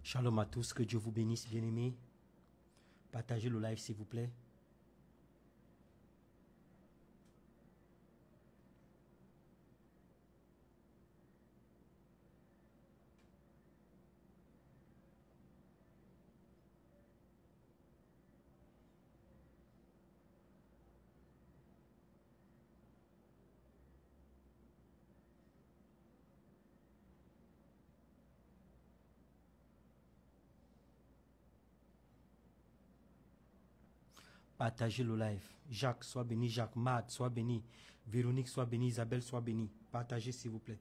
Shalom à tous, que Dieu vous bénisse, bien-aimés. Partagez le live, s'il vous plaît. Partagez le live. Jacques, sois béni. Jacques, Mad, sois béni. Véronique, sois béni. Isabelle, sois béni. Partagez, s'il vous plaît.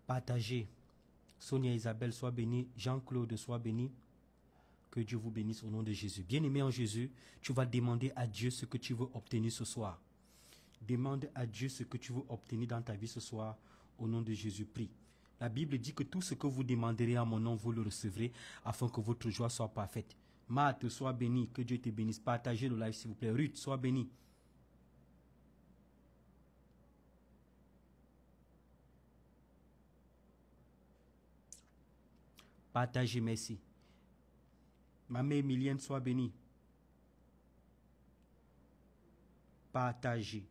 Partagez. Sonia, Isabelle, sois béni. Jean-Claude, sois béni. Que Dieu vous bénisse au nom de Jésus. Bien-aimé en Jésus, tu vas demander à Dieu ce que tu veux obtenir ce soir. Demande à Dieu ce que tu veux obtenir dans ta vie ce soir. Au nom de Jésus, prie. La Bible dit que tout ce que vous demanderez à mon nom, vous le recevrez afin que votre joie soit parfaite. Marthe, sois béni. Que Dieu te bénisse. Partagez le live, s'il vous plaît. Ruth, sois béni. Partagez, merci. Ma mère Emilienne, sois bénie. Partagez.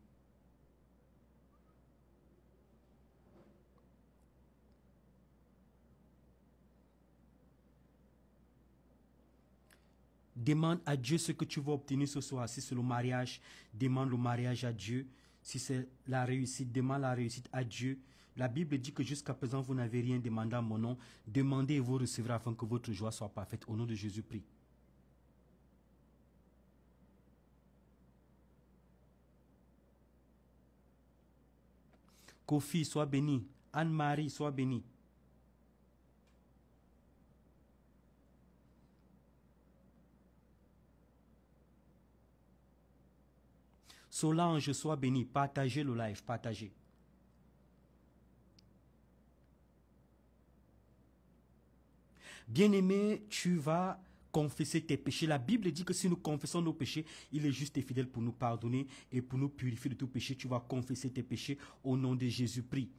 Demande à Dieu ce que tu veux obtenir ce soir. Si c'est le mariage, demande le mariage à Dieu. Si c'est la réussite, demande la réussite à Dieu. La Bible dit que jusqu'à présent, vous n'avez rien demandé à mon nom. Demandez et vous recevrez afin que votre joie soit parfaite. Au nom de Jésus, prie. Kofi, sois béni. Anne-Marie, sois bénie. Solange, sois béni. Partagez le live, partagez. Bien-aimé, tu vas confesser tes péchés. La Bible dit que si nous confessons nos péchés, il est juste et fidèle pour nous pardonner et pour nous purifier de tout péché. Tu vas confesser tes péchés au nom de Jésus. Prie.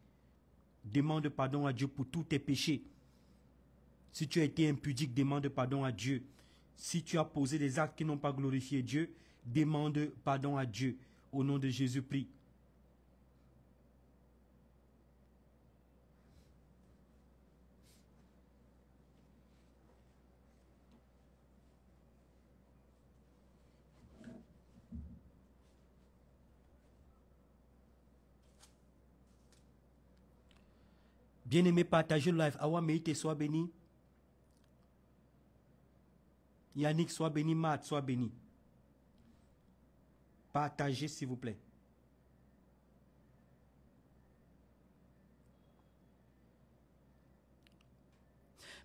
Demande pardon à Dieu pour tous tes péchés. Si tu as été impudique, demande pardon à Dieu. Si tu as posé des actes qui n'ont pas glorifié Dieu, demande pardon à Dieu. Au nom de Jésus, prie. Bien-aimé, partagez le live. Awa Meite, sois béni. Yannick, sois béni. Matt, sois béni. Partagez, s'il vous plaît.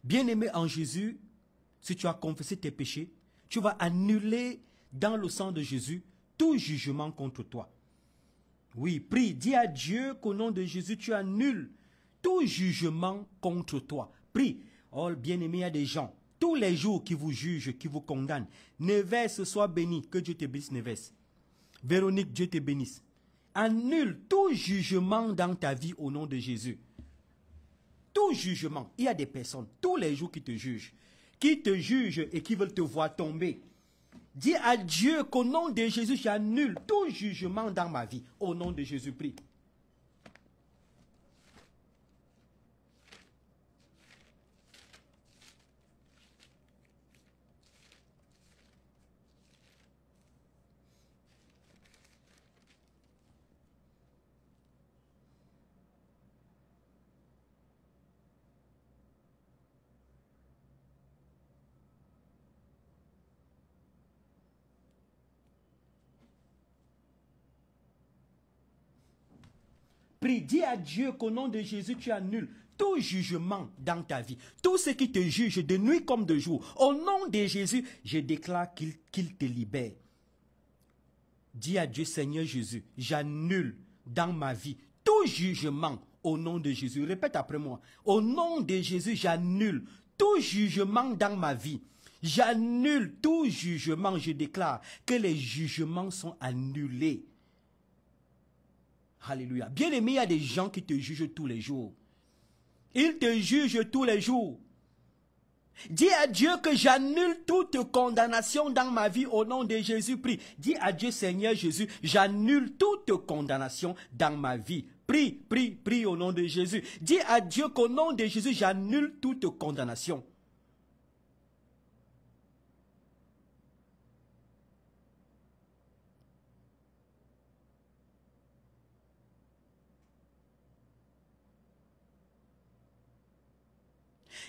Bien-aimé en Jésus, si tu as confessé tes péchés, tu vas annuler dans le sang de Jésus tout jugement contre toi. Oui, prie, dis à Dieu qu'au nom de Jésus, tu annules tout jugement contre toi. Prie. Oh, bien-aimé, il y a des gens, tous les jours qui vous jugent, qui vous condamnent. Neves, sois béni. Que Dieu te bénisse, Neves. Véronique, Dieu te bénisse. Annule tout jugement dans ta vie au nom de Jésus. Tout jugement. Il y a des personnes, tous les jours qui te jugent et qui veulent te voir tomber. Dis à Dieu qu'au nom de Jésus, j'annule tout jugement dans ma vie. Au nom de Jésus, prie. prie, dis à Dieu qu'au nom de Jésus, tu annules tout jugement dans ta vie. Tout ce qui te juge de nuit comme de jour. Au nom de Jésus, je déclare qu'il te libère. Dis à Dieu, Seigneur Jésus, j'annule dans ma vie tout jugement au nom de Jésus. Répète après moi. Au nom de Jésus, j'annule tout jugement dans ma vie. J'annule tout jugement. Je déclare que les jugements sont annulés. Alléluia. Bien-aimé, il y a des gens qui te jugent tous les jours. Ils te jugent tous les jours. Dis à Dieu que j'annule toute condamnation dans ma vie au nom de Jésus. Prie. Dis à Dieu, Seigneur Jésus, j'annule toute condamnation dans ma vie. Prie, prie, prie au nom de Jésus. Dis à Dieu qu'au nom de Jésus, j'annule toute condamnation.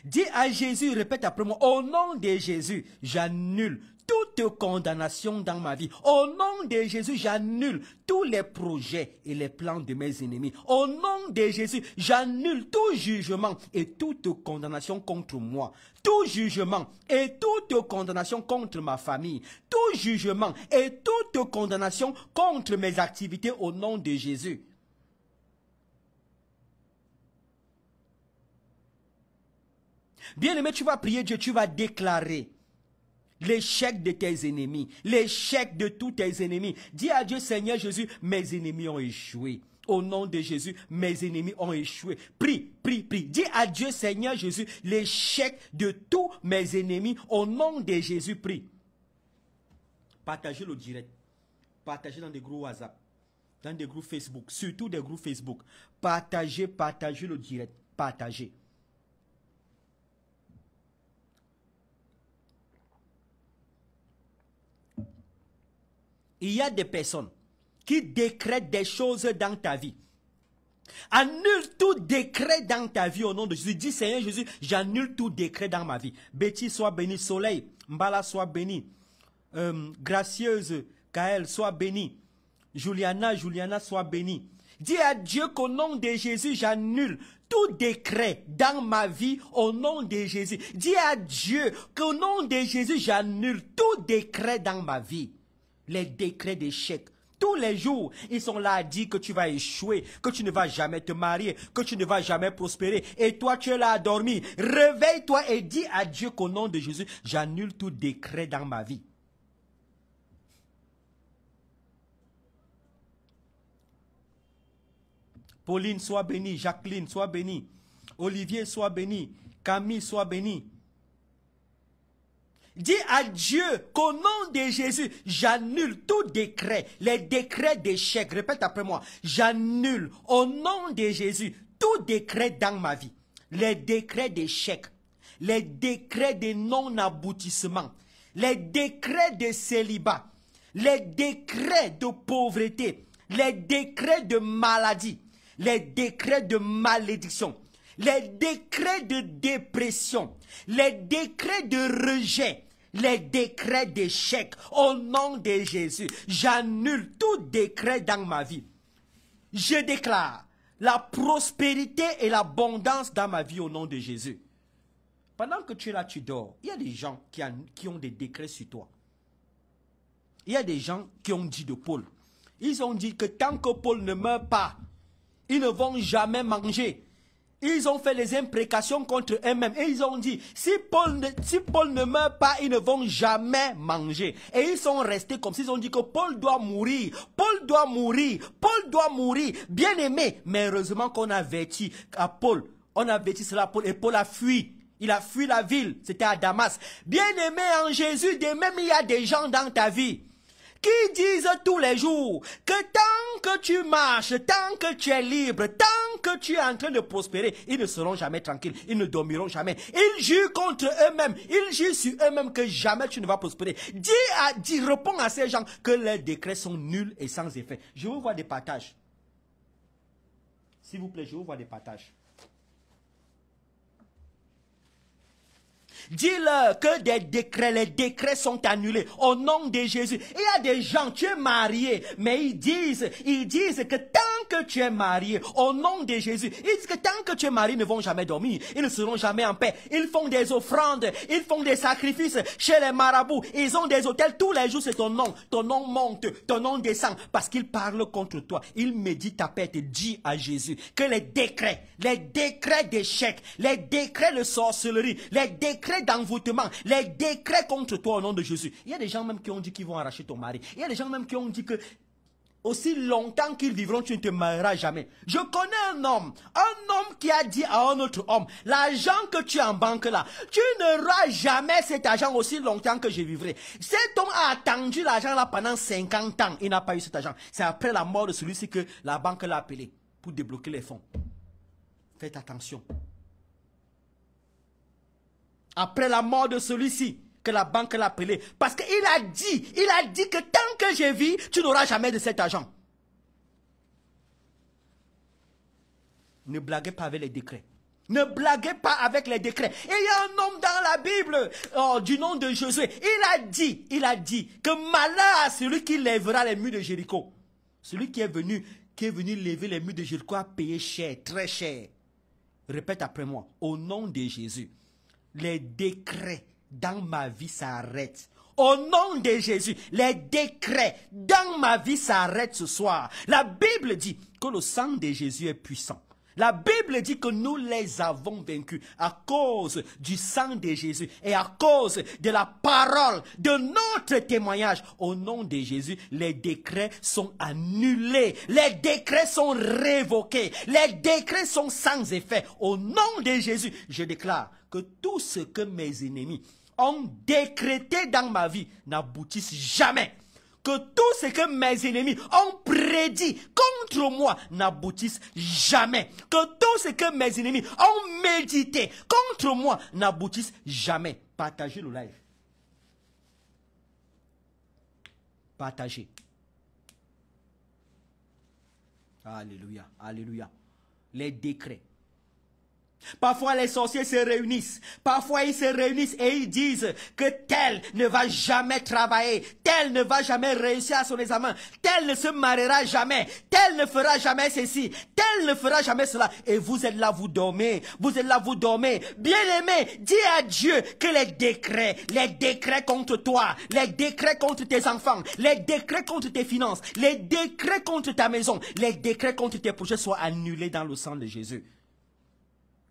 Dis à Jésus, répète après moi, au nom de Jésus, j'annule toute condamnation dans ma vie. Au nom de Jésus, j'annule tous les projets et les plans de mes ennemis. Au nom de Jésus, j'annule tout jugement et toute condamnation contre moi. Tout jugement et toute condamnation contre ma famille. Tout jugement et toute condamnation contre mes activités au nom de Jésus. Bien-aimé, tu vas prier Dieu, tu vas déclarer l'échec de tes ennemis, l'échec de tous tes ennemis. Dis à Dieu, Seigneur Jésus, mes ennemis ont échoué. Au nom de Jésus, mes ennemis ont échoué. Prie, prie, prie. Dis à Dieu, Seigneur Jésus, l'échec de tous mes ennemis. Au nom de Jésus, prie. Partagez le direct. Partagez dans des groupes WhatsApp, dans des groupes Facebook, surtout des groupes Facebook. Partagez, partagez le direct. Partagez. Il y a des personnes qui décrètent des choses dans ta vie. Annule tout décret dans ta vie au nom de Jésus. Dis Seigneur Jésus, j'annule tout décret dans ma vie. Betty soit bénie, Soleil, Mbala soit bénie, Gracieuse, Kael soit bénie, Juliana soit bénie. Dis à Dieu qu'au nom de Jésus, j'annule tout décret dans ma vie au nom de Jésus. Dis à Dieu qu'au nom de Jésus, j'annule tout décret dans ma vie. Les décrets d'échec. Tous les jours, ils sont là à dire que tu vas échouer, que tu ne vas jamais te marier, que tu ne vas jamais prospérer. Et toi, tu es là à dormir. Réveille-toi et dis à Dieu qu'au nom de Jésus, j'annule tout décret dans ma vie. Pauline, sois bénie. Jacqueline, sois bénie. Olivier, sois béni. Camille, sois béni. Dis à Dieu qu'au nom de Jésus, j'annule tout décret, les décrets d'échec. Répète après moi. J'annule au nom de Jésus tout décret dans ma vie. Les décrets d'échec, les décrets de non-aboutissement, les décrets de célibat, les décrets de pauvreté, les décrets de maladie, les décrets de malédiction, les décrets de dépression, les décrets de rejet, les décrets d'échec, au nom de Jésus, j'annule tout décret dans ma vie. Je déclare la prospérité et l'abondance dans ma vie au nom de Jésus. Pendant que tu es là, tu dors, il y a des gens qui ont des décrets sur toi. Il y a des gens qui ont dit de Paul. Ils ont dit que tant que Paul ne meurt pas, ils ne vont jamais manger. Ils ont fait les imprécations contre eux-mêmes. Et ils ont dit, si Paul ne meurt pas, ils ne vont jamais manger. Et ils sont restés comme s'ils ont dit que Paul doit mourir. Paul doit mourir. Paul doit mourir. Bien aimé. Mais heureusement qu'on a averti à Paul. On a averti cela à Paul. Et Paul a fui. Il a fui la ville. C'était à Damas. Bien aimé en Jésus, de même il y a des gens dans ta vie qui disent tous les jours que tant que tu marches, tant que tu es libre, tant que tu es en train de prospérer, ils ne seront jamais tranquilles, ils ne dormiront jamais. Ils jurent contre eux-mêmes, ils jurent sur eux-mêmes que jamais tu ne vas prospérer. Réponds à ces gens que leurs décrets sont nuls et sans effet. Je vous vois des partages. S'il vous plaît, je vous vois des partages. Dis-leur que les décrets sont annulés au nom de Jésus. Il y a des gens, tu es marié, mais ils disent que tant que tu es marié, au nom de Jésus, ils disent que tant que tu es marié, ils ne vont jamais dormir. Ils ne seront jamais en paix. Ils font des offrandes, ils font des sacrifices chez les marabouts. Ils ont des hôtels. Tous les jours, c'est ton nom. Ton nom monte, ton nom descend parce qu'ils parlent contre toi. Ils méditent ta paix. Dis à Jésus que les décrets d'échec, les décrets de sorcellerie, les décrets d'envoûtement, les décrets contre toi au nom de Jésus. Il y a des gens même qui ont dit qu'ils vont arracher ton mari. Il y a des gens même qui ont dit que aussi longtemps qu'ils vivront, tu ne te marieras jamais. Je connais un homme qui a dit à un autre homme, l'argent que tu as en banque là, tu n'auras jamais cet argent aussi longtemps que je vivrai. Cet homme a attendu l'argent là pendant 50 ans, il n'a pas eu cet argent. C'est après la mort de celui-ci que la banque l'a appelé pour débloquer les fonds. Faites attention. Après la mort de celui-ci, que la banque l'a appelé. Parce qu'il a dit que tant que je vis, tu n'auras jamais de cet argent. Ne blaguez pas avec les décrets. Ne blaguez pas avec les décrets. Et il y a un homme dans la Bible, du nom de Josué. Il a dit que malheur à celui qui lèvera les murs de Jéricho. Celui qui est venu lever les murs de Jéricho a payé cher, très cher. Répète après moi. Au nom de Jésus, les décrets dans ma vie s'arrête. Au nom de Jésus, les décrets dans ma vie s'arrêtent ce soir. La Bible dit que le sang de Jésus est puissant. La Bible dit que nous les avons vaincus à cause du sang de Jésus et à cause de la parole de notre témoignage. Au nom de Jésus, les décrets sont annulés. Les décrets sont révoqués. Les décrets sont sans effet. Au nom de Jésus, je déclare que tout ce que mes ennemis ont décrété dans ma vie n'aboutisse jamais. Que tout ce que mes ennemis ont prédit contre moi n'aboutisse jamais. Que tout ce que mes ennemis ont médité contre moi n'aboutisse jamais. Partagez le live. Partagez. Alléluia, alléluia. Les décrets. Parfois les sorciers se réunissent. Parfois ils se réunissent et ils disent que tel ne va jamais travailler. Tel ne va jamais réussir à son examen. Tel ne se mariera jamais. Tel ne fera jamais ceci. Tel ne fera jamais cela. Et vous êtes là, vous dormez. Vous êtes là, vous dormez. Bien-aimé, dis à Dieu que les décrets contre toi, les décrets contre tes enfants, les décrets contre tes finances, les décrets contre ta maison, les décrets contre tes projets soient annulés dans le sang de Jésus.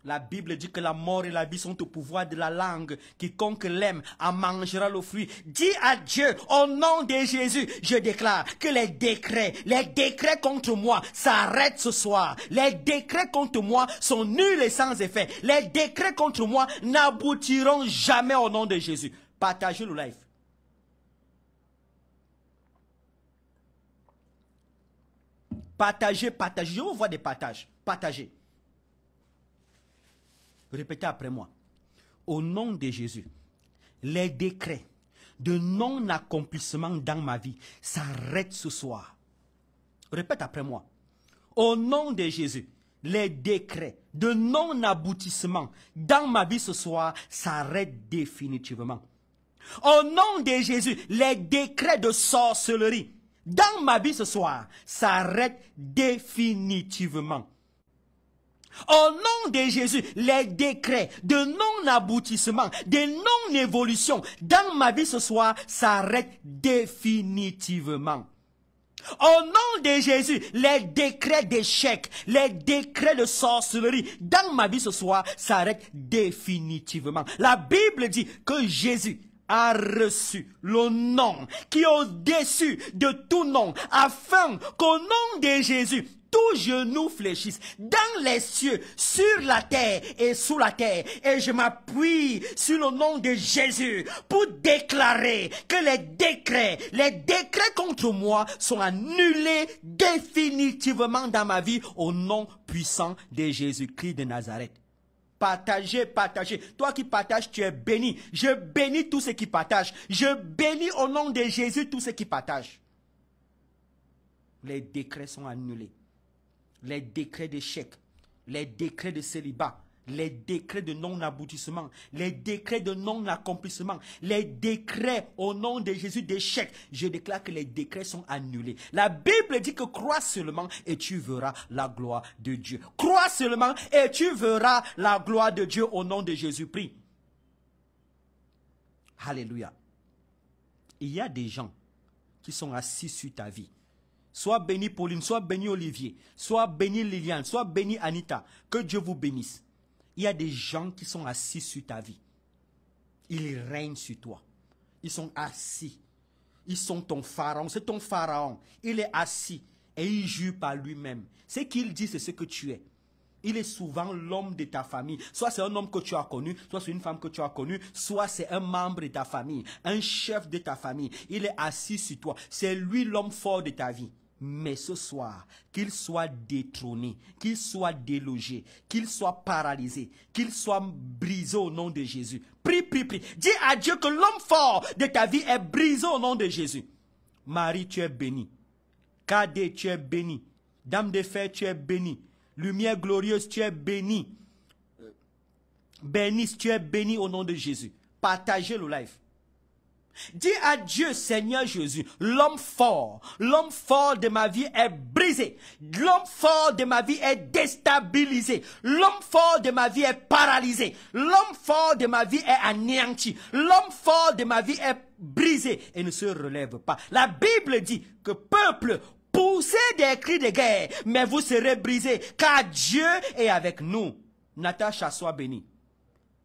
La Bible dit que la mort et la vie sont au pouvoir de la langue. Quiconque l'aime en mangera le fruit. Dis à Dieu, au nom de Jésus, je déclare que les décrets contre moi s'arrêtent ce soir. Les décrets contre moi sont nuls et sans effet. Les décrets contre moi n'aboutiront jamais au nom de Jésus. Partagez le live. Partagez. Je vous vois des partages. Partagez. Répétez après moi. Au nom de Jésus, les décrets de non-accomplissement dans ma vie s'arrêtent ce soir. Répète après moi. Au nom de Jésus, les décrets de non-aboutissement dans ma vie ce soir s'arrêtent définitivement. Au nom de Jésus, les décrets de sorcellerie dans ma vie ce soir s'arrêtent définitivement. Au nom de Jésus, les décrets de non-aboutissement, de non-évolution dans ma vie ce soir s'arrêtent définitivement. Au nom de Jésus, les décrets d'échec, les décrets de sorcellerie dans ma vie ce soir s'arrêtent définitivement. La Bible dit que Jésus a reçu le nom qui est au-dessus de tout nom, afin qu'au nom de Jésus, tout genou fléchisse dans les cieux, sur la terre et sous la terre. Et je m'appuie sur le nom de Jésus pour déclarer que les décrets contre moi sont annulés définitivement dans ma vie au nom puissant de Jésus-Christ de Nazareth. Partagez. Toi qui partages, tu es béni. Je bénis tous ceux qui partagent. Je bénis au nom de Jésus tous ceux qui partagent. Les décrets sont annulés. Les décrets d'échec, les décrets de célibat, les décrets de non-aboutissement, les décrets de non-accomplissement, les décrets au nom de Jésus d'échec, je déclare que les décrets sont annulés. La Bible dit que crois seulement et tu verras la gloire de Dieu. Crois seulement et tu verras la gloire de Dieu au nom de Jésus. Prie. Alléluia. Il y a des gens qui sont assis sur ta vie. Sois béni Pauline, sois béni Olivier, sois béni Liliane, sois béni Anita. Que Dieu vous bénisse. Il y a des gens qui sont assis sur ta vie. Ils règnent sur toi. Ils sont assis. Ils sont ton pharaon. C'est ton pharaon. Il est assis et il jure par lui-même. Ce qu'il dit, c'est ce que tu es. Il est souvent l'homme de ta famille. Soit c'est un homme que tu as connu, soit c'est une femme que tu as connue, soit c'est un membre de ta famille, un chef de ta famille. Il est assis sur toi. C'est lui l'homme fort de ta vie. Mais ce soir, qu'il soit détrôné, qu'il soit délogé, qu'il soit paralysé, qu'il soit brisé au nom de Jésus. Prie, prie, prie. Dis à Dieu que l'homme fort de ta vie est brisé au nom de Jésus. Marie, tu es bénie. Cadet, tu es bénie. Dame de fer, tu es bénie. Lumière glorieuse, tu es bénie. Bénisse, tu es bénie au nom de Jésus. Partagez le live. Dis à Dieu, Seigneur Jésus, l'homme fort de ma vie est brisé. L'homme fort de ma vie est déstabilisé. L'homme fort de ma vie est paralysé. L'homme fort de ma vie est anéanti. L'homme fort de ma vie est brisé et ne se relève pas. La Bible dit que peuple, poussez des cris de guerre, mais vous serez brisés, car Dieu est avec nous. Natacha, sois bénie.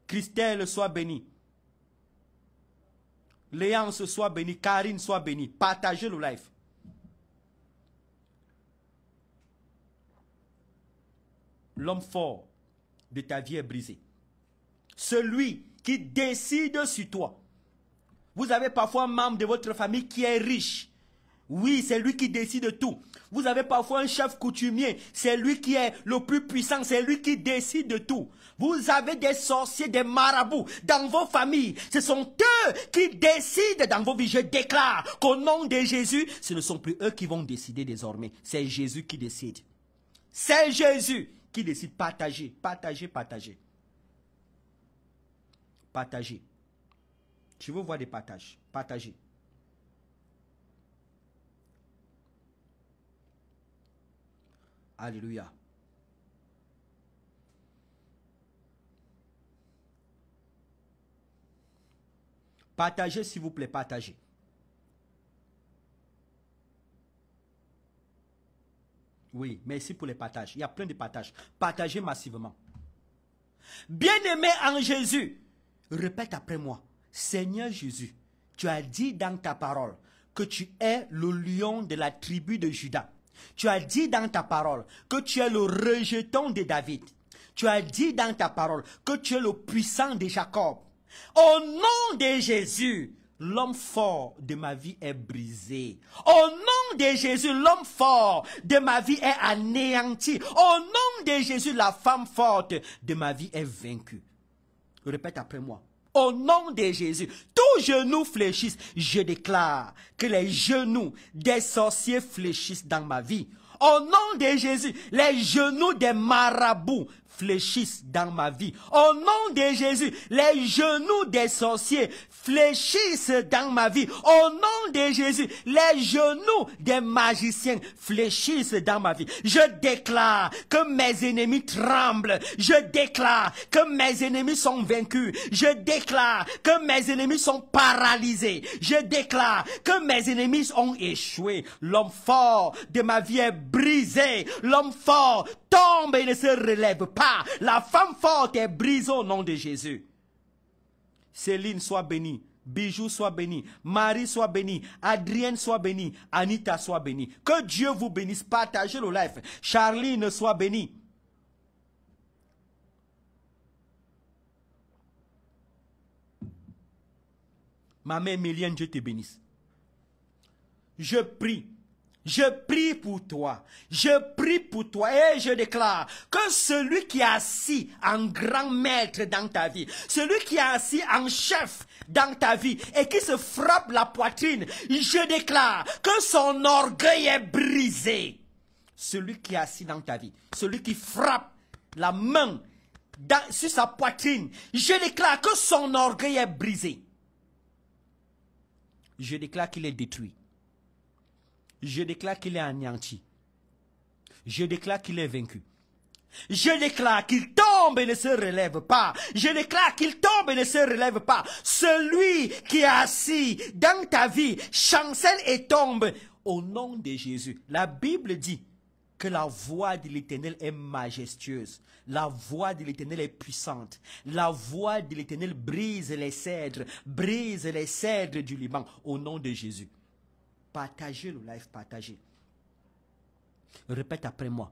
Christelle, sois bénie. Léance, soit bénie. Karine, soit bénie. Partagez le live. L'homme fort de ta vie est brisé. Celui qui décide sur toi. Vous avez parfois un membre de votre famille qui est riche. Oui, c'est lui qui décide tout. Vous avez parfois un chef coutumier. C'est lui qui est le plus puissant. C'est lui qui décide de tout. Vous avez des sorciers, des marabouts dans vos familles. Ce sont eux qui décident dans vos vies. Je déclare qu'au nom de Jésus, ce ne sont plus eux qui vont décider désormais. C'est Jésus qui décide. C'est Jésus qui décide. Partagez, partagez, partagez. Partagez. Je veux voir des partages. Partagez. Alléluia. Partagez, s'il vous plaît, partagez. Oui, merci pour les partages. Il y a plein de partages. Partagez massivement. Bien-aimé en Jésus, répète après moi. Seigneur Jésus, tu as dit dans ta parole que tu es le lion de la tribu de Juda. Tu as dit dans ta parole que tu es le rejeton de David. Tu as dit dans ta parole que tu es le puissant de Jacob. Au nom de Jésus, l'homme fort de ma vie est brisé. Au nom de Jésus, l'homme fort de ma vie est anéanti. Au nom de Jésus, la femme forte de ma vie est vaincue. Répète après moi. Au nom de Jésus, tous genoux fléchissent. Je déclare que les genoux des sorciers fléchissent dans ma vie. Au nom de Jésus, les genoux des marabouts fléchissent dans ma vie. Au nom de Jésus, les genoux des sorciers fléchissent dans ma vie. Au nom de Jésus, les genoux des magiciens fléchissent dans ma vie. Je déclare que mes ennemis tremblent. Je déclare que mes ennemis sont vaincus. Je déclare que mes ennemis sont paralysés. Je déclare que mes ennemis ont échoué. L'homme fort de ma vie est brisé. L'homme fort tombe et ne se relève pas. La femme forte est brisée au nom de Jésus. Céline, sois bénie. Bijou, sois bénie. Marie, sois bénie. Adrienne, sois bénie. Anita, sois bénie. Que Dieu vous bénisse. Partagez le live. Charline, sois bénie. Ma mère Méliane, Dieu te bénisse. Je prie. Je prie pour toi. Je prie pour toi et je déclare que celui qui est assis en grand maître dans ta vie, celui qui est assis en chef dans ta vie et qui se frappe la poitrine, je déclare que son orgueil est brisé. Celui qui est assis dans ta vie, celui qui frappe la main sur sa poitrine. Je déclare que son orgueil est brisé. Je déclare qu'il est détruit. Je déclare qu'il est anéanti. Je déclare qu'il est vaincu. Je déclare qu'il tombe et ne se relève pas. Je déclare qu'il tombe et ne se relève pas. Celui qui est assis dans ta vie chancelle et tombe au nom de Jésus. La Bible dit que la voix de l'Éternel est majestueuse. La voix de l'Éternel est puissante. La voix de l'Éternel brise les cèdres du Liban au nom de Jésus. Partagez le live, partagez. Répète après moi.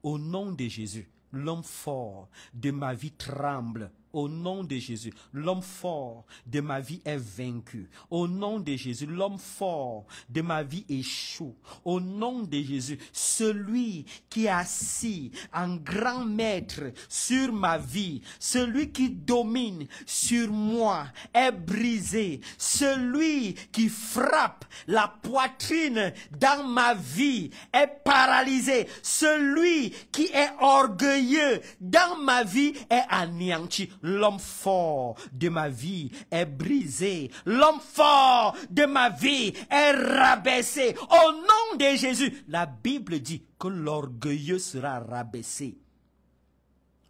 Au nom de Jésus, l'homme fort de ma vie tremble. Au nom de Jésus, l'homme fort de ma vie est vaincu. Au nom de Jésus, l'homme fort de ma vie échoue. Au nom de Jésus, celui qui est assis en grand maître sur ma vie, celui qui domine sur moi est brisé. Celui qui frappe la poitrine dans ma vie est paralysé. Celui qui est orgueilleux dans ma vie est anéanti. L'homme fort de ma vie est brisé. L'homme fort de ma vie est rabaissé. Au nom de Jésus, la Bible dit que l'orgueilleux sera rabaissé.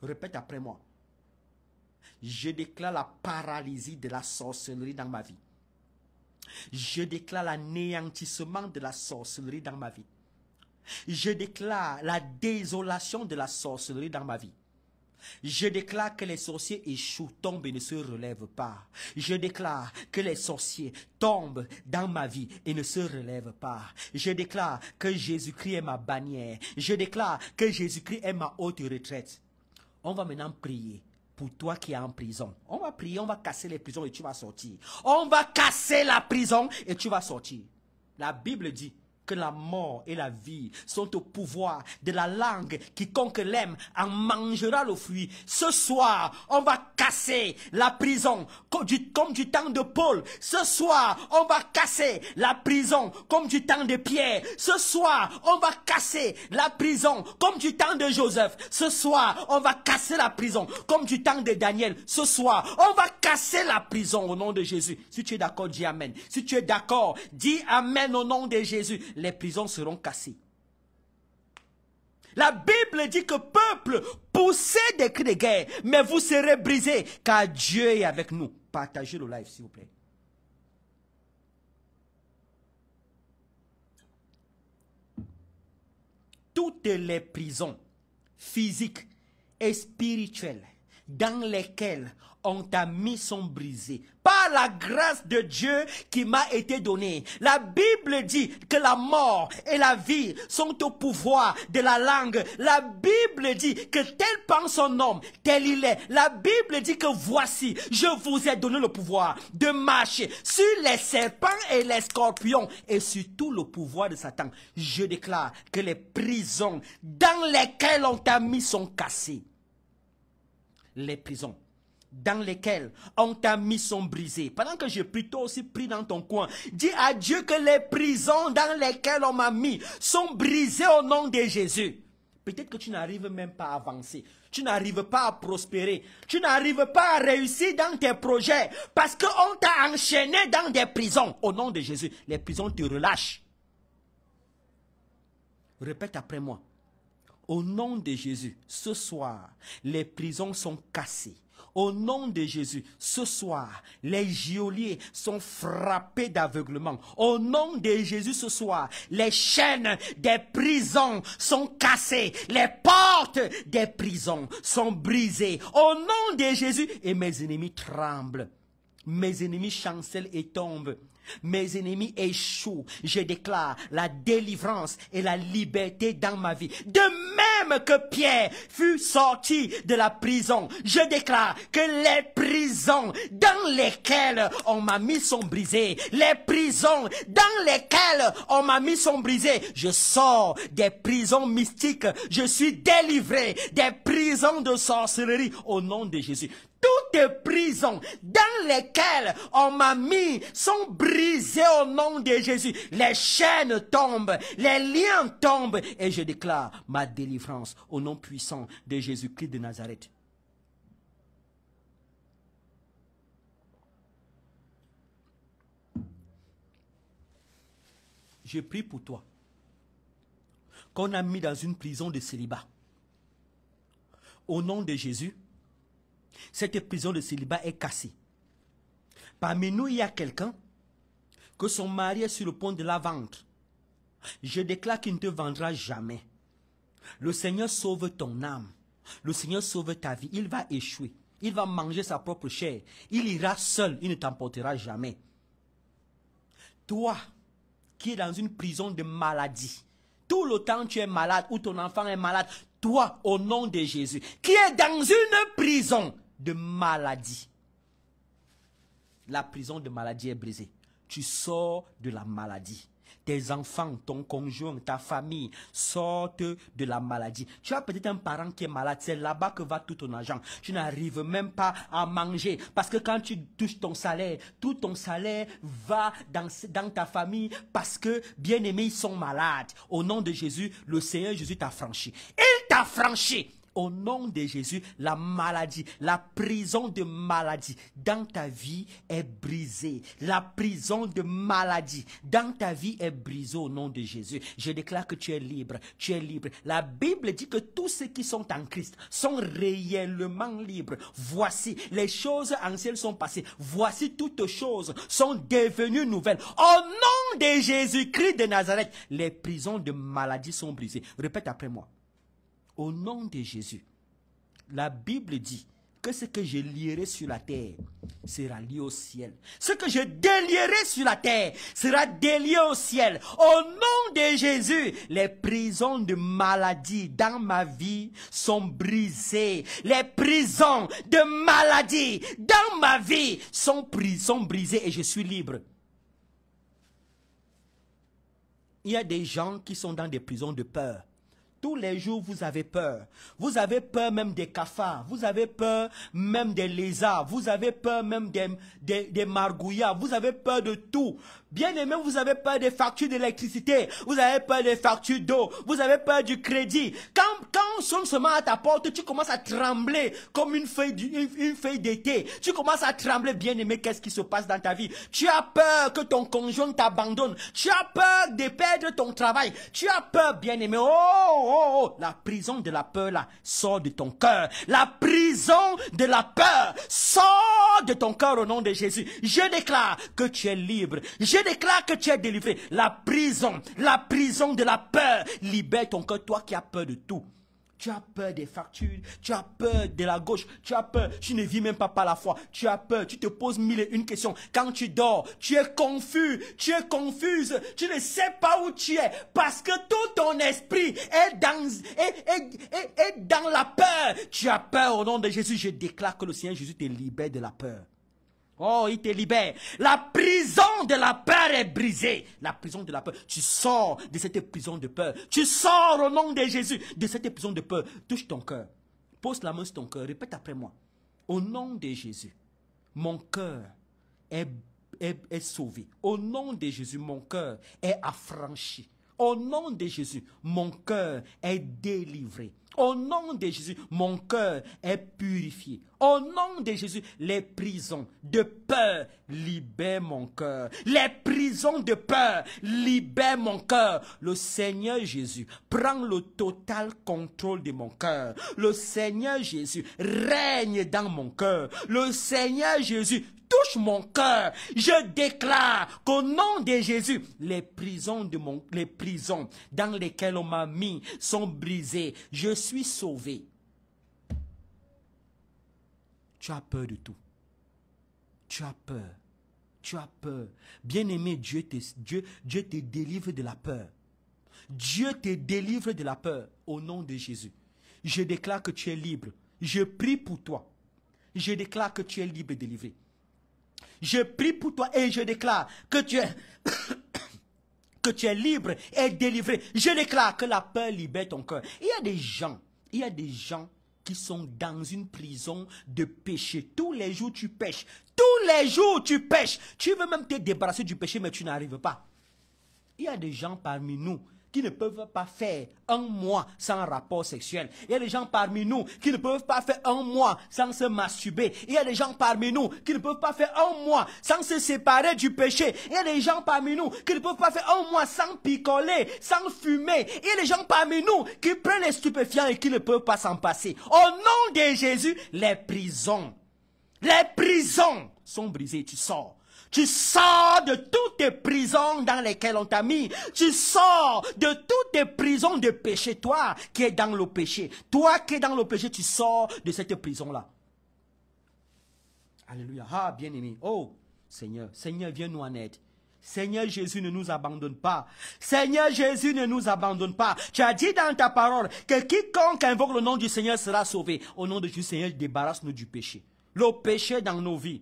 Répète après moi. Je déclare la paralysie de la sorcellerie dans ma vie. Je déclare l'anéantissement de la sorcellerie dans ma vie. Je déclare la désolation de la sorcellerie dans ma vie. Je déclare que les sorciers échouent, tombent et ne se relèvent pas. Je déclare que les sorciers tombent dans ma vie et ne se relèvent pas. Je déclare que Jésus-Christ est ma bannière. Je déclare que Jésus-Christ est ma haute retraite. On va maintenant prier pour toi qui es en prison. On va prier, on va casser les prisons et tu vas sortir. On va casser la prison et tu vas sortir. La Bible dit que la mort et la vie sont au pouvoir de la langue. Quiconque l'aime en mangera le fruit. Ce soir, on va casser la prison comme du temps de Paul. Ce soir, on va casser la prison comme du temps de Pierre. Ce soir, on va casser la prison comme du temps de Joseph. Ce soir, on va casser la prison comme du temps de Daniel. Ce soir, on va casser la prison au nom de Jésus. Si tu es d'accord, dis Amen. Si tu es d'accord, dis Amen au nom de Jésus. Les prisons seront cassées. La Bible dit que peuple, poussez des cris de guerre, mais vous serez brisés, car Dieu est avec nous. Partagez le live, s'il vous plaît. Toutes les prisons physiques et spirituelles dans lesquelles on t'a mis sont brisées par la grâce de Dieu qui m'a été donnée. La Bible dit que la mort et la vie sont au pouvoir de la langue. La Bible dit que tel pense son homme, tel il est. La Bible dit que voici, je vous ai donné le pouvoir de marcher sur les serpents et les scorpions et sur tout le pouvoir de Satan. Je déclare que les prisons dans lesquelles on t'a mis sont cassées. Les prisons dans lesquelles on t'a mis sont brisées. Pendant que je prie, toi aussi prie dans ton coin. Dis à Dieu que les prisons dans lesquelles on m'a mis sont brisées au nom de Jésus. Peut-être que tu n'arrives même pas à avancer. Tu n'arrives pas à prospérer. Tu n'arrives pas à réussir dans tes projets parce qu'on t'a enchaîné dans des prisons. Au nom de Jésus, les prisons te relâchent. Répète après moi. Au nom de Jésus, ce soir, les prisons sont cassées. Au nom de Jésus, ce soir, les geôliers sont frappés d'aveuglement. Au nom de Jésus, ce soir, les chaînes des prisons sont cassées. Les portes des prisons sont brisées. Au nom de Jésus, et mes ennemis tremblent. Mes ennemis chancellent et tombent. Mes ennemis échouent. Je déclare la délivrance et la liberté dans ma vie. De même que Pierre fut sorti de la prison, je déclare que les prisons dans lesquelles on m'a mis sont brisées. Les prisons dans lesquelles on m'a mis sont brisées. Je sors des prisons mystiques. Je suis délivré des prisons de sorcellerie au nom de Jésus. Toutes les prisons dans lesquelles on m'a mis sont brisées au nom de Jésus. Les chaînes tombent, les liens tombent et je déclare ma délivrance au nom puissant de Jésus-Christ de Nazareth. je prie pour toi, qu'on a mis dans une prison de célibat. Au nom de Jésus, cette prison de célibat est cassée. Parmi nous, il y a quelqu'un que son mari est sur le point de la vendre. Je déclare qu'il ne te vendra jamais. Le Seigneur sauve ton âme. Le Seigneur sauve ta vie. Il va échouer. Il va manger sa propre chair. Il ira seul. Il ne t'emportera jamais. Toi, qui es dans une prison de maladie, tout le temps tu es malade ou ton enfant est malade, toi, au nom de Jésus, qui est dans une prison de maladie, la prison de maladie est brisée. Tu sors de la maladie. Tes enfants, ton conjoint, ta famille sortent de la maladie. Tu as peut-être un parent qui est malade, c'est là-bas que va tout ton argent. Tu n'arrives même pas à manger parce que quand tu touches ton salaire, tout ton salaire va dans ta famille parce que, bien aimés, ils sont malades. Au nom de Jésus, le Seigneur Jésus t'a franchi. Il t'a franchi. Au nom de Jésus, la maladie, la prison de maladie dans ta vie est brisée. La prison de maladie dans ta vie est brisée au nom de Jésus. Je déclare que tu es libre. Tu es libre. La Bible dit que tous ceux qui sont en Christ sont réellement libres. Voici, les choses anciennes sont passées. Voici, toutes choses sont devenues nouvelles. Au nom de Jésus-Christ de Nazareth, les prisons de maladie sont brisées. Répète après moi. Au nom de Jésus, la Bible dit que ce que je lierai sur la terre sera lié au ciel. Ce que je délierai sur la terre sera délié au ciel. Au nom de Jésus, les prisons de maladie dans ma vie sont brisées. Les prisons de maladie dans ma vie sont brisées et je suis libre. Il y a des gens qui sont dans des prisons de peur. Tous les jours, vous avez peur. Vous avez peur même des cafards. Vous avez peur même des lézards. Vous avez peur même des margouillards. Vous avez peur de tout. Bien aimé, vous avez peur des factures d'électricité. Vous avez peur des factures d'eau. Vous avez peur du crédit. Quand on sonne seulement à ta porte, tu commences à trembler comme une feuille d'été. Tu commences à trembler. Bien aimé, qu'est-ce qui se passe dans ta vie? Tu as peur que ton conjoint t'abandonne. Tu as peur de perdre ton travail. Tu as peur, bien aimé. Oh, la prison de la peur là sort de ton cœur. La prison de la peur sort de ton cœur au nom de Jésus. Je déclare que tu es libre. Je déclare que tu es délivré. La prison de la peur libère ton cœur. Toi qui as peur de tout. Tu as peur des factures, tu as peur de la gauche, tu as peur, tu ne vis même pas par la foi, tu as peur, tu te poses mille et une questions. Quand tu dors, tu es confus, tu es confuse, tu ne sais pas où tu es parce que tout ton esprit est dans la peur. Tu as peur au nom de Jésus. Je déclare que le Seigneur Jésus te libère de la peur. Oh, il te libère. La prison de la peur est brisée. La prison de la peur. Tu sors de cette prison de peur. Tu sors au nom de Jésus de cette prison de peur. Touche ton cœur. Pose la main sur ton cœur. Répète après moi. Au nom de Jésus, mon cœur est sauvé. Au nom de Jésus, mon cœur est affranchi. Au nom de Jésus, mon cœur est délivré. Au nom de Jésus, mon cœur est purifié. Au nom de Jésus, les prisons de peur libèrent mon cœur. Les prisons de peur libèrent mon cœur. Le Seigneur Jésus prend le total contrôle de mon cœur. Le Seigneur Jésus règne dans mon cœur. Le Seigneur Jésus touche mon cœur. Je déclare qu'au nom de Jésus, les prisons dans lesquelles on m'a mis sont brisées. Je suis sauvé. Tu as peur de tout. Tu as peur. Tu as peur. Bien-aimé, Dieu te délivre de la peur. Dieu te délivre de la peur au nom de Jésus. Je déclare que tu es libre. Je prie pour toi. Je déclare que tu es libre et délivré. Je prie pour toi et je déclare que tu es libre et délivré. Je déclare que la peur libère ton cœur. Il y a des gens qui sont dans une prison de péché. Tous les jours tu pêches. Tous les jours tu pêches. Tu veux même te débarrasser du péché mais tu n'arrives pas. Il y a des gens parmi nous qui ne peuvent pas faire un mois sans rapport sexuel. Il y a des gens parmi nous qui ne peuvent pas faire un mois sans se masturber. Il y a des gens parmi nous qui ne peuvent pas faire un mois sans se séparer du péché. Il y a des gens parmi nous qui ne peuvent pas faire un mois sans picoler, sans fumer. Il y a des gens parmi nous qui prennent les stupéfiants et qui ne peuvent pas s'en passer. Au nom de Jésus, les prisons sont brisées. Tu sors. Tu sors de toutes tes prisons dans lesquelles on t'a mis. Tu sors de toutes tes prisons de péché. Toi qui es dans le péché. Toi qui es dans le péché, tu sors de cette prison-là. Alléluia. Ah, bien-aimé. Oh, Seigneur. Seigneur, viens nous en aide. Seigneur Jésus, ne nous abandonne pas. Seigneur Jésus, ne nous abandonne pas. Tu as dit dans ta parole que quiconque invoque le nom du Seigneur sera sauvé. Au nom de Jésus, Seigneur, débarrasse-nous du péché. Le péché dans nos vies.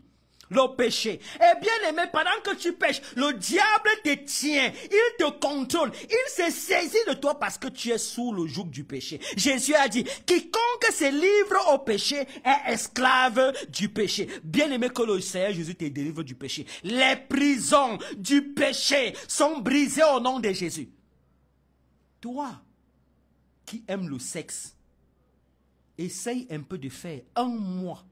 Le péché. Et bien aimé, pendant que tu pêches, le diable te tient, il te contrôle, il se saisit de toi parce que tu es sous le joug du péché. Jésus a dit, quiconque se livre au péché est esclave du péché. Bien aimé, que le Seigneur Jésus te délivre du péché. Les prisons du péché sont brisées au nom de Jésus. Toi qui aimes le sexe, essaye un peu de faire un mois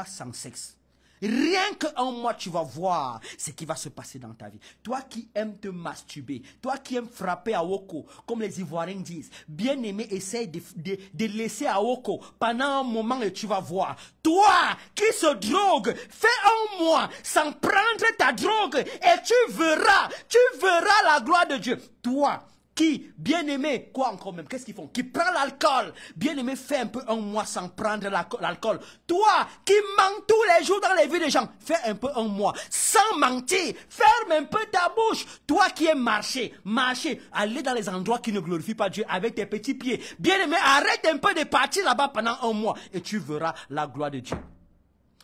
sans sexe. Rien qu'un mois, tu vas voir ce qui va se passer dans ta vie. Toi qui aimes te masturber, toi qui aimes frapper à Woko, comme les Ivoiriens disent, bien aimé, essaye de laisser à Woko pendant un moment et tu vas voir. Toi qui se drogue, fais un mois sans prendre ta drogue et tu verras la gloire de Dieu. Toi qui, bien-aimé, quoi encore même, qu'est-ce qu'ils font? Qui prend l'alcool. Bien-aimé, fais un peu un mois sans prendre l'alcool. Toi, qui mens tous les jours dans les vies des gens, fais un peu un mois sans mentir. Ferme un peu ta bouche. Toi qui aimes marcher, aller dans les endroits qui ne glorifient pas Dieu avec tes petits pieds. Bien-aimé, arrête un peu de partir là-bas pendant un mois et tu verras la gloire de Dieu.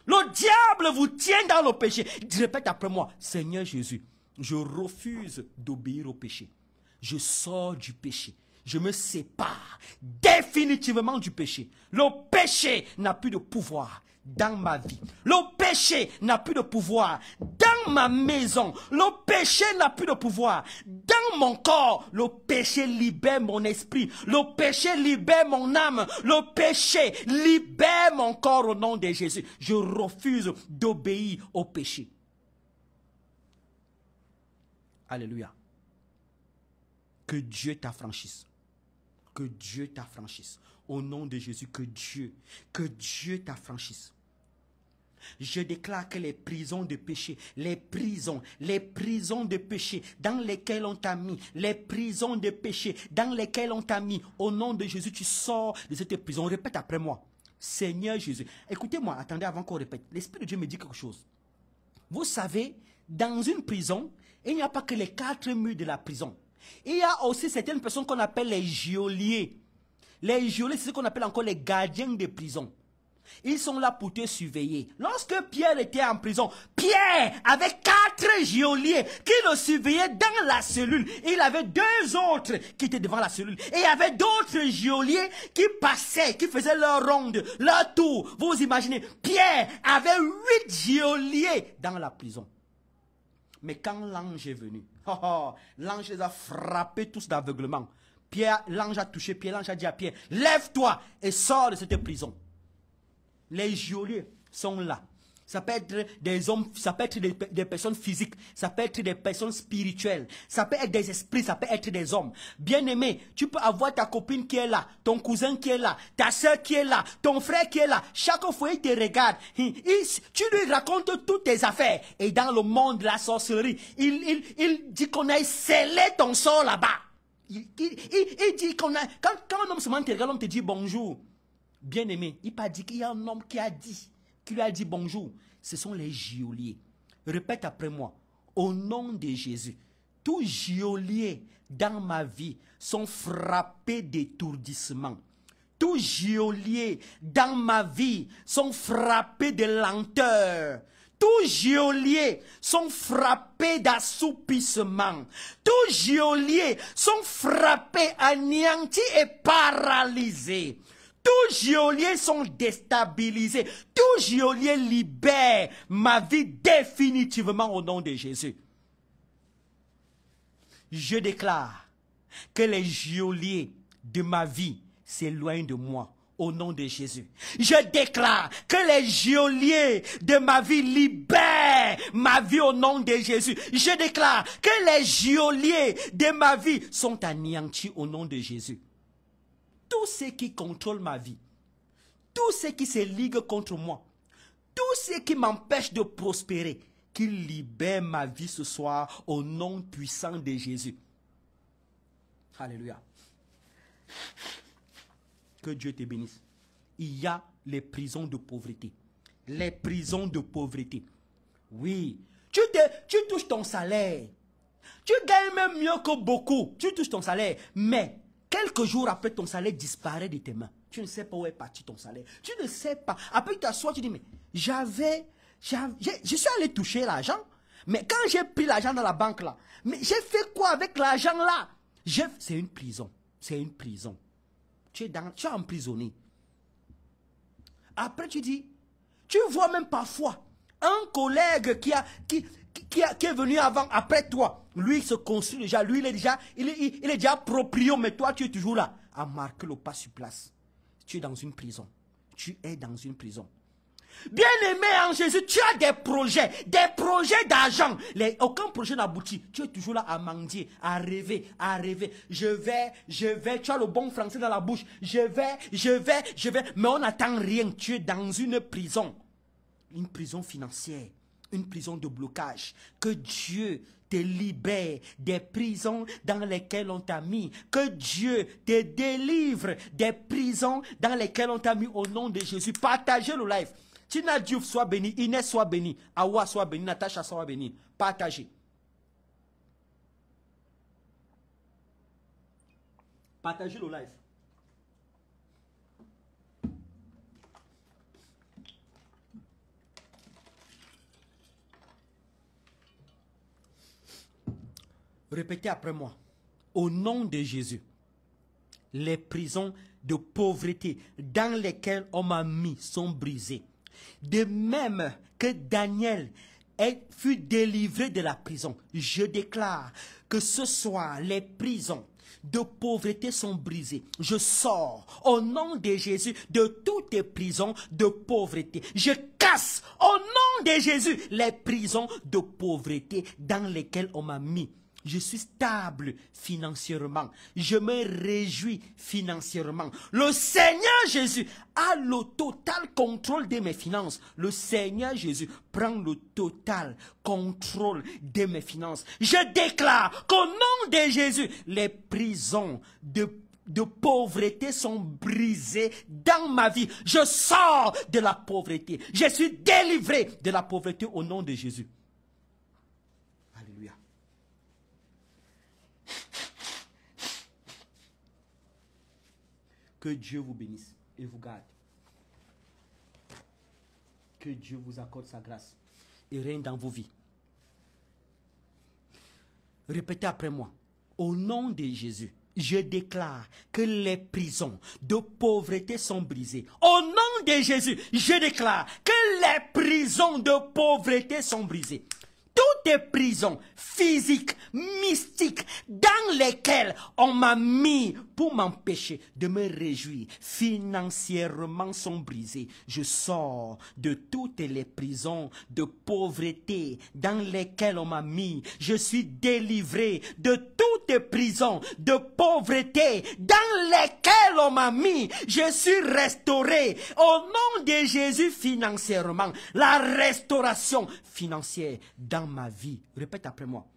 Le diable vous tient dans le péché. Répète après moi, Seigneur Jésus, je refuse d'obéir au péché. Je sors du péché. Je me sépare définitivement du péché. Le péché n'a plus de pouvoir dans ma vie. Le péché n'a plus de pouvoir dans ma maison. Le péché n'a plus de pouvoir dans mon corps. Le péché libère mon esprit. Le péché libère mon âme. Le péché libère mon corps au nom de Jésus. Je refuse d'obéir au péché. Alléluia. Que Dieu t'affranchisse. Que Dieu t'affranchisse. Au nom de Jésus, que Dieu t'affranchisse. Je déclare que les prisons de péché, les prisons de péché dans lesquelles on t'a mis, les prisons de péché dans lesquelles on t'a mis, au nom de Jésus, tu sors de cette prison. Répète après moi. Seigneur Jésus. Écoutez-moi, attendez avant qu'on répète. L'Esprit de Dieu me dit quelque chose. Vous savez, dans une prison, il n'y a pas que les 4 murs de la prison. Il y a aussi certaines personnes qu'on appelle les geôliers. Les geôliers, c'est ce qu'on appelle encore les gardiens de prison. Ils sont là pour te surveiller. Lorsque Pierre était en prison, Pierre avait 4 geôliers qui le surveillaient dans la cellule. Et il avait 2 autres qui étaient devant la cellule. Et il y avait d'autres geôliers qui passaient, qui faisaient leur ronde, leur tour. Vous imaginez, Pierre avait 8 geôliers dans la prison. Mais quand l'ange est venu, l'ange les a frappés tous d'aveuglement. L'ange a touché Pierre, l'ange a dit à Pierre, lève-toi et sors de cette prison. Les geôliers sont là. Ça peut être des hommes, ça peut être des personnes physiques, ça peut être des personnes spirituelles, ça peut être des esprits, ça peut être des hommes. Bien-aimé, tu peux avoir ta copine qui est là, ton cousin qui est là, ta soeur qui est là, ton frère qui est là. Chaque fois il te regarde, tu lui racontes toutes tes affaires. Et dans le monde de la sorcellerie, il dit qu'on a scellé ton sort là-bas. Il dit qu'on a, quand un homme se te regarde, on te dit bonjour. Bien-aimé, il n'a pas dit qu'il y a un homme qui lui a dit bonjour. Ce sont les geôliers. Répète après moi. Au nom de Jésus, tous geôliers dans ma vie sont frappés d'étourdissement. Tous geôliers dans ma vie sont frappés de lenteur. Tous geôliers sont frappés d'assoupissement. Tous geôliers sont frappés, anéantis et paralysés. Tous geôliers sont déstabilisés. Tous geôliers libèrent ma vie définitivement au nom de Jésus. Je déclare que les geôliers de ma vie s'éloignent de moi. Au nom de Jésus. Je déclare que les geôliers de ma vie libèrent ma vie au nom de Jésus. Je déclare que les geôliers de ma vie sont anéantis au nom de Jésus. Tous ceux qui contrôlent ma vie, tous ceux qui se liguent contre moi, tous ceux qui m'empêchent de prospérer, qu'ils libèrent ma vie ce soir au nom puissant de Jésus. Alléluia. Que Dieu te bénisse. Il y a les prisons de pauvreté. Les prisons de pauvreté. Oui. Tu touches ton salaire. Tu gagnes même mieux que beaucoup. Tu touches ton salaire. Mais quelques jours après, ton salaire disparaît de tes mains. Tu ne sais pas où est parti ton salaire. Tu ne sais pas. Après, tu t'assois, tu dis, mais je suis allé toucher l'argent. Mais quand j'ai pris l'argent dans la banque là, mais j'ai fait quoi avec l'argent là? C'est une prison. C'est une prison. Tu es emprisonné. Après, tu dis, tu vois même parfois un collègue qui est venu après toi. Lui, il se construit déjà. Lui, il est déjà proprio, mais toi, tu es toujours là à marquer le pas sur place. Tu es dans une prison. Tu es dans une prison. Bien-aimé en Jésus, tu as des projets d'argent. Aucun projet n'aboutit. Tu es toujours là à mendier, à rêver, Je vais, tu as le bon français dans la bouche. Je vais, mais on n'attend rien. Tu es dans une prison financière, une prison de blocage. Que Dieu te libère des prisons dans lesquelles on t'a mis. Que Dieu te délivre des prisons dans lesquelles on t'a mis au nom de Jésus. Partagez le live. Tina Diouf soit béni, Inès soit béni, Awa soit béni, Natacha soit béni. Partagez. Partagez le live. Répétez après moi. Au nom de Jésus, les prisons de pauvreté dans lesquelles on m'a mis sont brisées. De même que Daniel fut délivré de la prison, je déclare que ce soir, les prisons de pauvreté sont brisées. Je sors au nom de Jésus de toutes les prisons de pauvreté. Je casse au nom de Jésus les prisons de pauvreté dans lesquelles on m'a mis. Je suis stable financièrement. Je me réjouis financièrement. Le Seigneur Jésus a le total contrôle de mes finances. Le Seigneur Jésus prend le total contrôle de mes finances. Je déclare qu'au nom de Jésus, les prisons de pauvreté sont brisées dans ma vie. Je sors de la pauvreté. Je suis délivré de la pauvreté au nom de Jésus. Alléluia. Que Dieu vous bénisse et vous garde. Que Dieu vous accorde sa grâce et règne dans vos vies. Répétez après moi. Au nom de Jésus, je déclare que les prisons de pauvreté sont brisées. Au nom de Jésus, je déclare que les prisons de pauvreté sont brisées. Toutes les prisons physiques, mystiques, dans lesquelles on m'a mis pour m'empêcher de me réjouir, financièrement sont brisées. Je sors de toutes les prisons de pauvreté dans lesquelles on m'a mis. Je suis délivré de toutes les prisons de pauvreté dans lesquelles on m'a mis. Je suis restauré au nom de Jésus financièrement. La restauration financière dans ma vie. Répète après moi.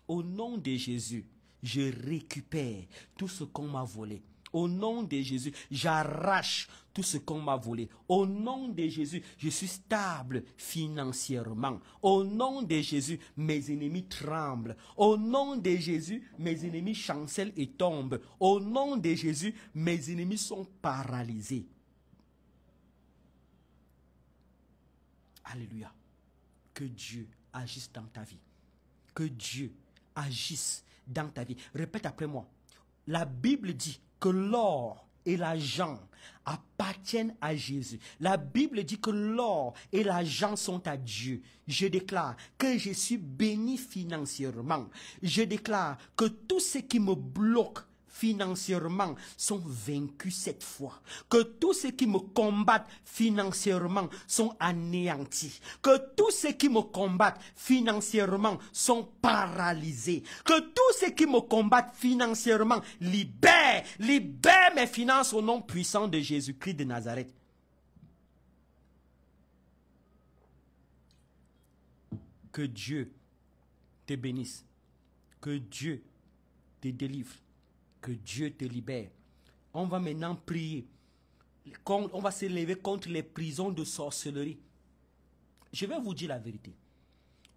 Au nom de Jésus, je récupère tout ce qu'on m'a volé. Au nom de Jésus, j'arrache tout ce qu'on m'a volé. Au nom de Jésus, je suis stable financièrement. Au nom de Jésus, mes ennemis tremblent. Au nom de Jésus, mes ennemis chancellent et tombent. Au nom de Jésus, mes ennemis sont paralysés. Alléluia. Que Dieu agisse dans ta vie. Que Dieu agisse dans ta vie. Répète après moi. La Bible dit que l'or et l'argent appartiennent appartiennent à Jésus. La Bible dit que l'or et l'argent sont à Dieu. Je déclare que je suis béni financièrement. Je déclare que tout ce qui me bloque financièrement sont vaincus cette fois. Que tous ceux qui me combattent financièrement sont anéantis. Que tous ceux qui me combattent financièrement sont paralysés. Que tous ceux qui me combattent financièrement libèrent mes finances au nom puissant de Jésus-Christ de Nazareth. Que Dieu te bénisse. Que Dieu te délivre. Que Dieu te libère. On va maintenant prier. On va s'élever contre les prisons de sorcellerie. Je vais vous dire la vérité.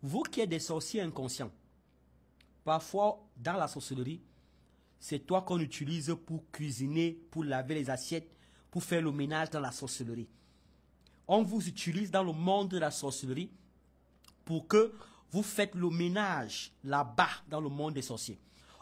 Vous qui êtes des sorciers inconscients, parfois dans la sorcellerie, c'est toi qu'on utilise pour cuisiner, pour laver les assiettes, pour faire le ménage dans la sorcellerie. On vous utilise dans le monde de la sorcellerie pour que vous faites le ménage là-bas dans le monde des sorciers.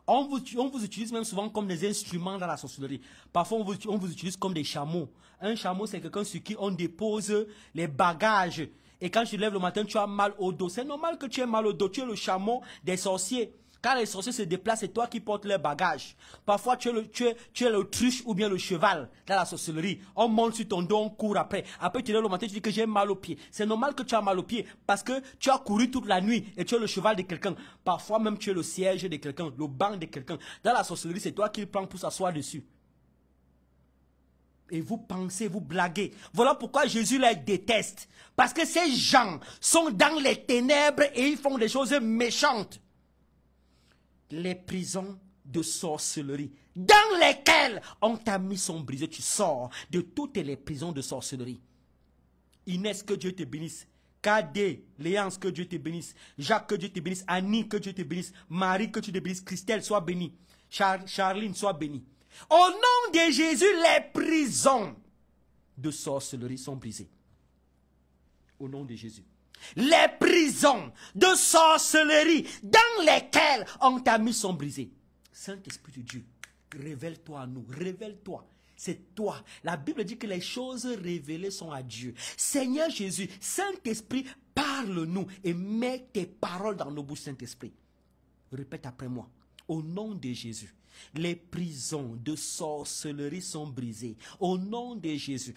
On vous utilise même souvent comme des instruments dans la sorcellerie. Parfois, on vous utilise comme des chameaux. Un chameau, c'est quelqu'un sur qui on dépose les bagages. Et quand tu lèves le matin, tu as mal au dos. C'est normal que tu aies mal au dos. Tu es le chameau des sorciers. Quand les sorciers se déplacent, c'est toi qui portes leurs bagages. Parfois, tu es l'autruche ou bien le cheval dans la sorcellerie. On monte sur ton dos, on court après. Après, tu lèves le matin, tu dis que j'ai mal aux pieds. C'est normal que tu as mal aux pieds parce que tu as couru toute la nuit et tu es le cheval de quelqu'un. Parfois, même tu es le siège de quelqu'un, le banc de quelqu'un. Dans la sorcellerie, c'est toi qui le prends pour s'asseoir dessus. Et vous pensez, vous blaguez. Voilà pourquoi Jésus les déteste. Parce que ces gens sont dans les ténèbres et ils font des choses méchantes. Les prisons de sorcellerie dans lesquelles on t'a mis sont brisées. Tu sors de toutes les prisons de sorcellerie. Inès, que Dieu te bénisse. Kadé, Léance, que Dieu te bénisse. Jacques, que Dieu te bénisse. Annie, que Dieu te bénisse. Marie, que Dieu te bénisse. Christelle, sois bénie. Charline, sois bénie. Au nom de Jésus, les prisons de sorcellerie sont brisées. Au nom de Jésus. Les prisons de sorcellerie dans lesquelles on t'a mis sont brisées. Saint-Esprit de Dieu, révèle-toi à nous, révèle-toi. C'est toi. La Bible dit que les choses révélées sont à Dieu. Seigneur Jésus, Saint-Esprit, parle-nous et mets tes paroles dans nos bouches, Saint-Esprit. Répète après moi. Au nom de Jésus. Les prisons de sorcellerie sont brisées. Au nom de Jésus,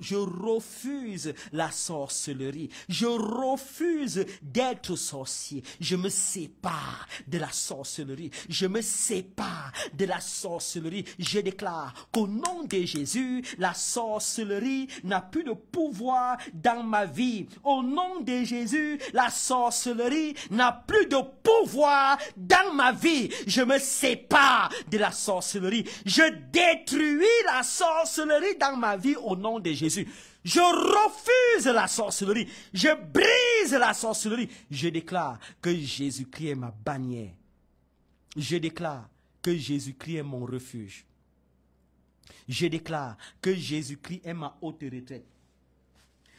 je refuse la sorcellerie. Je refuse d'être sorcier. Je me sépare de la sorcellerie. Je me sépare de la sorcellerie. Je déclare qu'au nom de Jésus, la sorcellerie n'a plus de pouvoir dans ma vie. Au nom de Jésus, la sorcellerie n'a plus de pouvoir dans ma vie. Je me sépare de la sorcellerie. Je détruis la sorcellerie dans ma vie au nom de Jésus. Je refuse la sorcellerie. Je brise la sorcellerie. Je déclare que Jésus-Christ est ma bannière. Je déclare que Jésus-Christ est mon refuge. Je déclare que Jésus-Christ est ma haute retraite.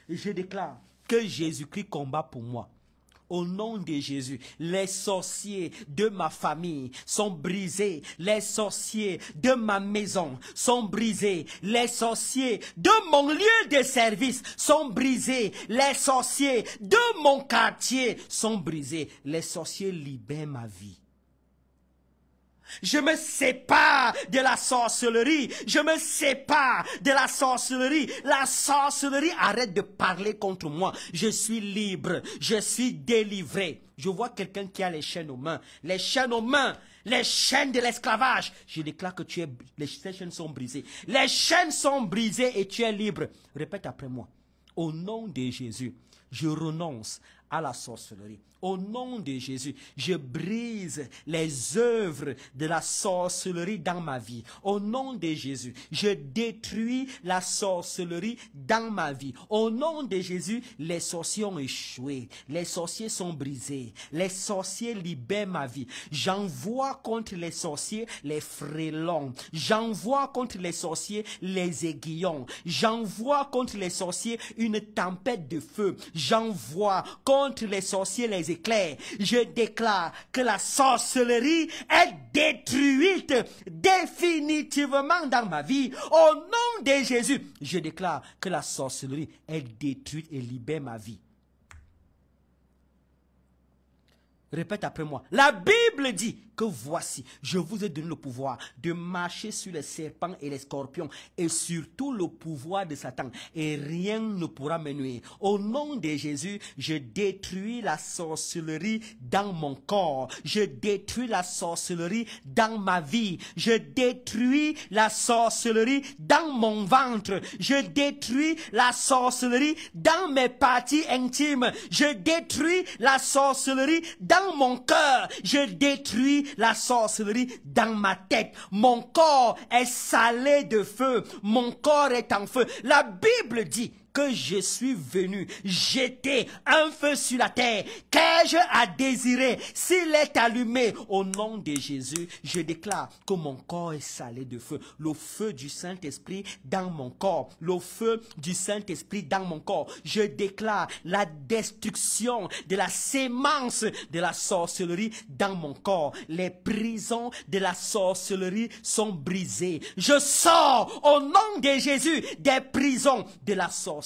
Je déclare que Jésus-Christ combat pour moi. Au nom de Jésus, les sorciers de ma famille sont brisés. Les sorciers de ma maison sont brisés. Les sorciers de mon lieu de service sont brisés. Les sorciers de mon quartier sont brisés. Les sorciers libèrent ma vie. Je me sépare de la sorcellerie. Je me sépare de la sorcellerie. La sorcellerie arrête de parler contre moi. Je suis libre. Je suis délivré. Je vois quelqu'un qui a les chaînes aux mains. Les chaînes aux mains. Les chaînes de l'esclavage. Je déclare que les chaînes sont brisées. Les chaînes sont brisées et tu es libre. Répète après moi. Au nom de Jésus, je renonce à la sorcellerie. Au nom de Jésus, je brise les œuvres de la sorcellerie dans ma vie. Au nom de Jésus, je détruis la sorcellerie dans ma vie. Au nom de Jésus, les sorciers ont échoué. Les sorciers sont brisés. Les sorciers libèrent ma vie. J'envoie contre les sorciers les frélons. J'envoie contre les sorciers les aiguillons. J'envoie contre les sorciers une tempête de feu. J'envoie contre les sorciers les éclairs. Je déclare que la sorcellerie est détruite définitivement dans ma vie. Au nom de Jésus, je déclare que la sorcellerie est détruite et libère ma vie. Répète après moi. La Bible dit que voici, je vous ai donné le pouvoir de marcher sur les serpents et les scorpions et sur tout le pouvoir de Satan. Et rien ne pourra me nuire. Au nom de Jésus, je détruis la sorcellerie dans mon corps. Je détruis la sorcellerie dans ma vie. Je détruis la sorcellerie dans mon ventre. Je détruis la sorcellerie dans mes parties intimes. Je détruis la sorcellerie dans mon cœur. Je détruis la sorcellerie dans ma tête. Mon corps est salé de feu. Mon corps est en feu. La Bible dit que je suis venu jeter un feu sur la terre. Qu'ai-je à désirer s'il est allumé? Au nom de Jésus, je déclare que mon corps est salé de feu. Le feu du Saint-Esprit dans mon corps. Le feu du Saint-Esprit dans mon corps. Je déclare la destruction de la sémence de la sorcellerie dans mon corps. Les prisons de la sorcellerie sont brisées. Je sors au nom de Jésus des prisons de la sorcellerie.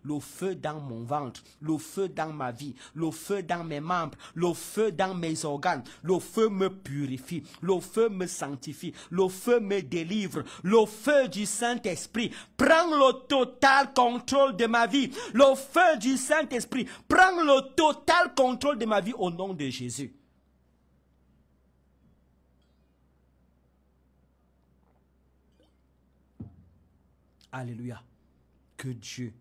Le feu dans mon ventre, le feu dans ma vie, le feu dans mes membres, le feu dans mes organes. Le feu me purifie, le feu me sanctifie, le feu me délivre. Le feu du Saint-Esprit prend le total contrôle de ma vie. Le feu du Saint-Esprit prend le total contrôle de ma vie au nom de Jésus. Alléluia. Que Dieu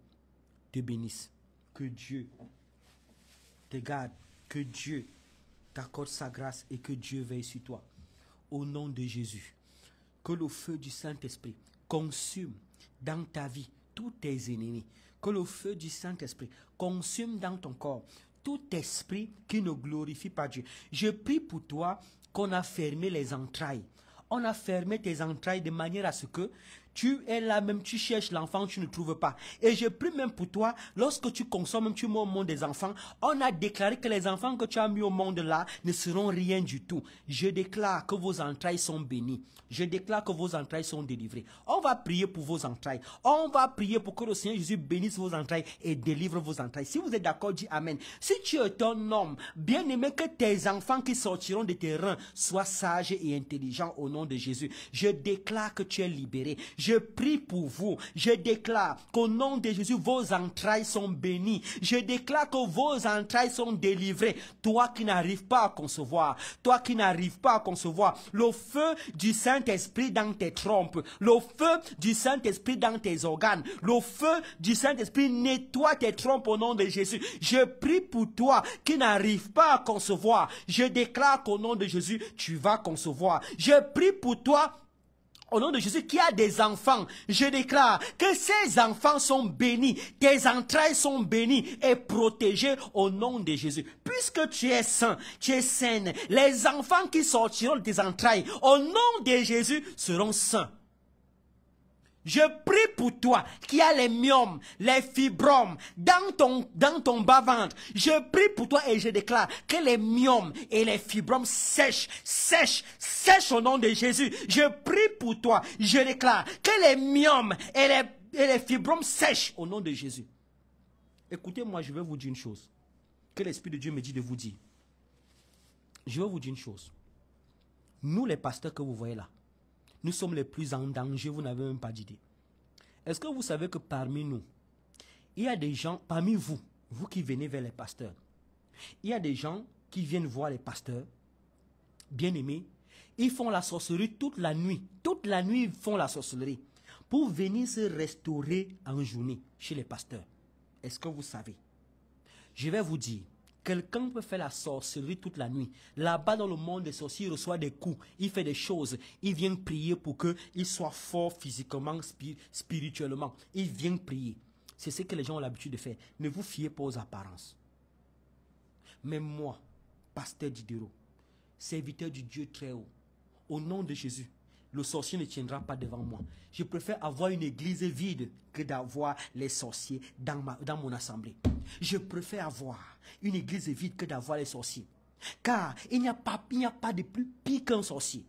te bénisse. Que Dieu te garde. Que Dieu t'accorde sa grâce et que Dieu veille sur toi. Au nom de Jésus. Que le feu du Saint-Esprit consume dans ta vie tous tes ennemis. Que le feu du Saint-Esprit consume dans ton corps tout esprit qui ne glorifie pas Dieu. Je prie pour toi qu'on a fermé les entrailles. On a fermé tes entrailles de manière à ce que tu es là même, tu cherches l'enfant, tu ne trouves pas. Et je prie même pour toi, lorsque tu consommes, tu mets au monde des enfants, on a déclaré que les enfants que tu as mis au monde là ne seront rien du tout. Je déclare que vos entrailles sont bénies. Je déclare que vos entrailles sont délivrées. On va prier pour vos entrailles. On va prier pour que le Seigneur Jésus bénisse vos entrailles et délivre vos entrailles. Si vous êtes d'accord, dis Amen. Si tu es un homme, bien aimé, que tes enfants qui sortiront de tes reins soient sages et intelligents au nom de Jésus. Je déclare que tu es libéré. Je prie pour vous. Je déclare qu'au nom de Jésus, vos entrailles sont bénies. Je déclare que vos entrailles sont délivrées. Toi qui n'arrives pas à concevoir, toi qui n'arrives pas à concevoir, le feu du Saint-Esprit dans tes trompes, le feu du Saint-Esprit dans tes organes, le feu du Saint-Esprit nettoie tes trompes au nom de Jésus. Je prie pour toi qui n'arrive pas à concevoir. Je déclare qu'au nom de Jésus, tu vas concevoir. Je prie pour toi au nom de Jésus, qui a des enfants, je déclare que ces enfants sont bénis, tes entrailles sont bénies et protégées au nom de Jésus. Puisque tu es saint, tu es saine, les enfants qui sortiront de tes entrailles, au nom de Jésus, seront saints. Je prie pour toi qui as les myomes, les fibromes dans ton bas-ventre. Je prie pour toi et je déclare que les myomes et les fibromes sèchent au nom de Jésus. Je prie pour toi, je déclare que les myomes et les fibromes sèchent au nom de Jésus. Écoutez-moi, je vais vous dire une chose que l'Esprit de Dieu me dit de vous dire. Je vais vous dire une chose. Nous, les pasteurs que vous voyez là, nous sommes les plus en danger, vous n'avez même pas d'idée. Est-ce que vous savez que parmi nous, il y a des gens, parmi vous, vous qui venez vers les pasteurs, il y a des gens qui viennent voir les pasteurs, bien-aimés, ils font la sorcellerie toute la nuit. Toute la nuit, ils font la sorcellerie pour venir se restaurer en journée chez les pasteurs. Est-ce que vous savez? Je vais vous dire. Quelqu'un peut faire la sorcellerie toute la nuit. Là-bas dans le monde des sorciers, il reçoit des coups, il fait des choses. Il vient prier pour qu'il soit fort physiquement, spirituellement. Il vient prier. C'est ce que les gens ont l'habitude de faire. Ne vous fiez pas aux apparences. Mais moi, pasteur Diderot, serviteur du Dieu très haut, au nom de Jésus, le sorcier ne tiendra pas devant moi. Je préfère avoir une église vide que d'avoir les sorciers dans mon assemblée. Je préfère avoir une église vide que d'avoir les sorciers. Car il n'y a pas de plus pire qu'un sorcier.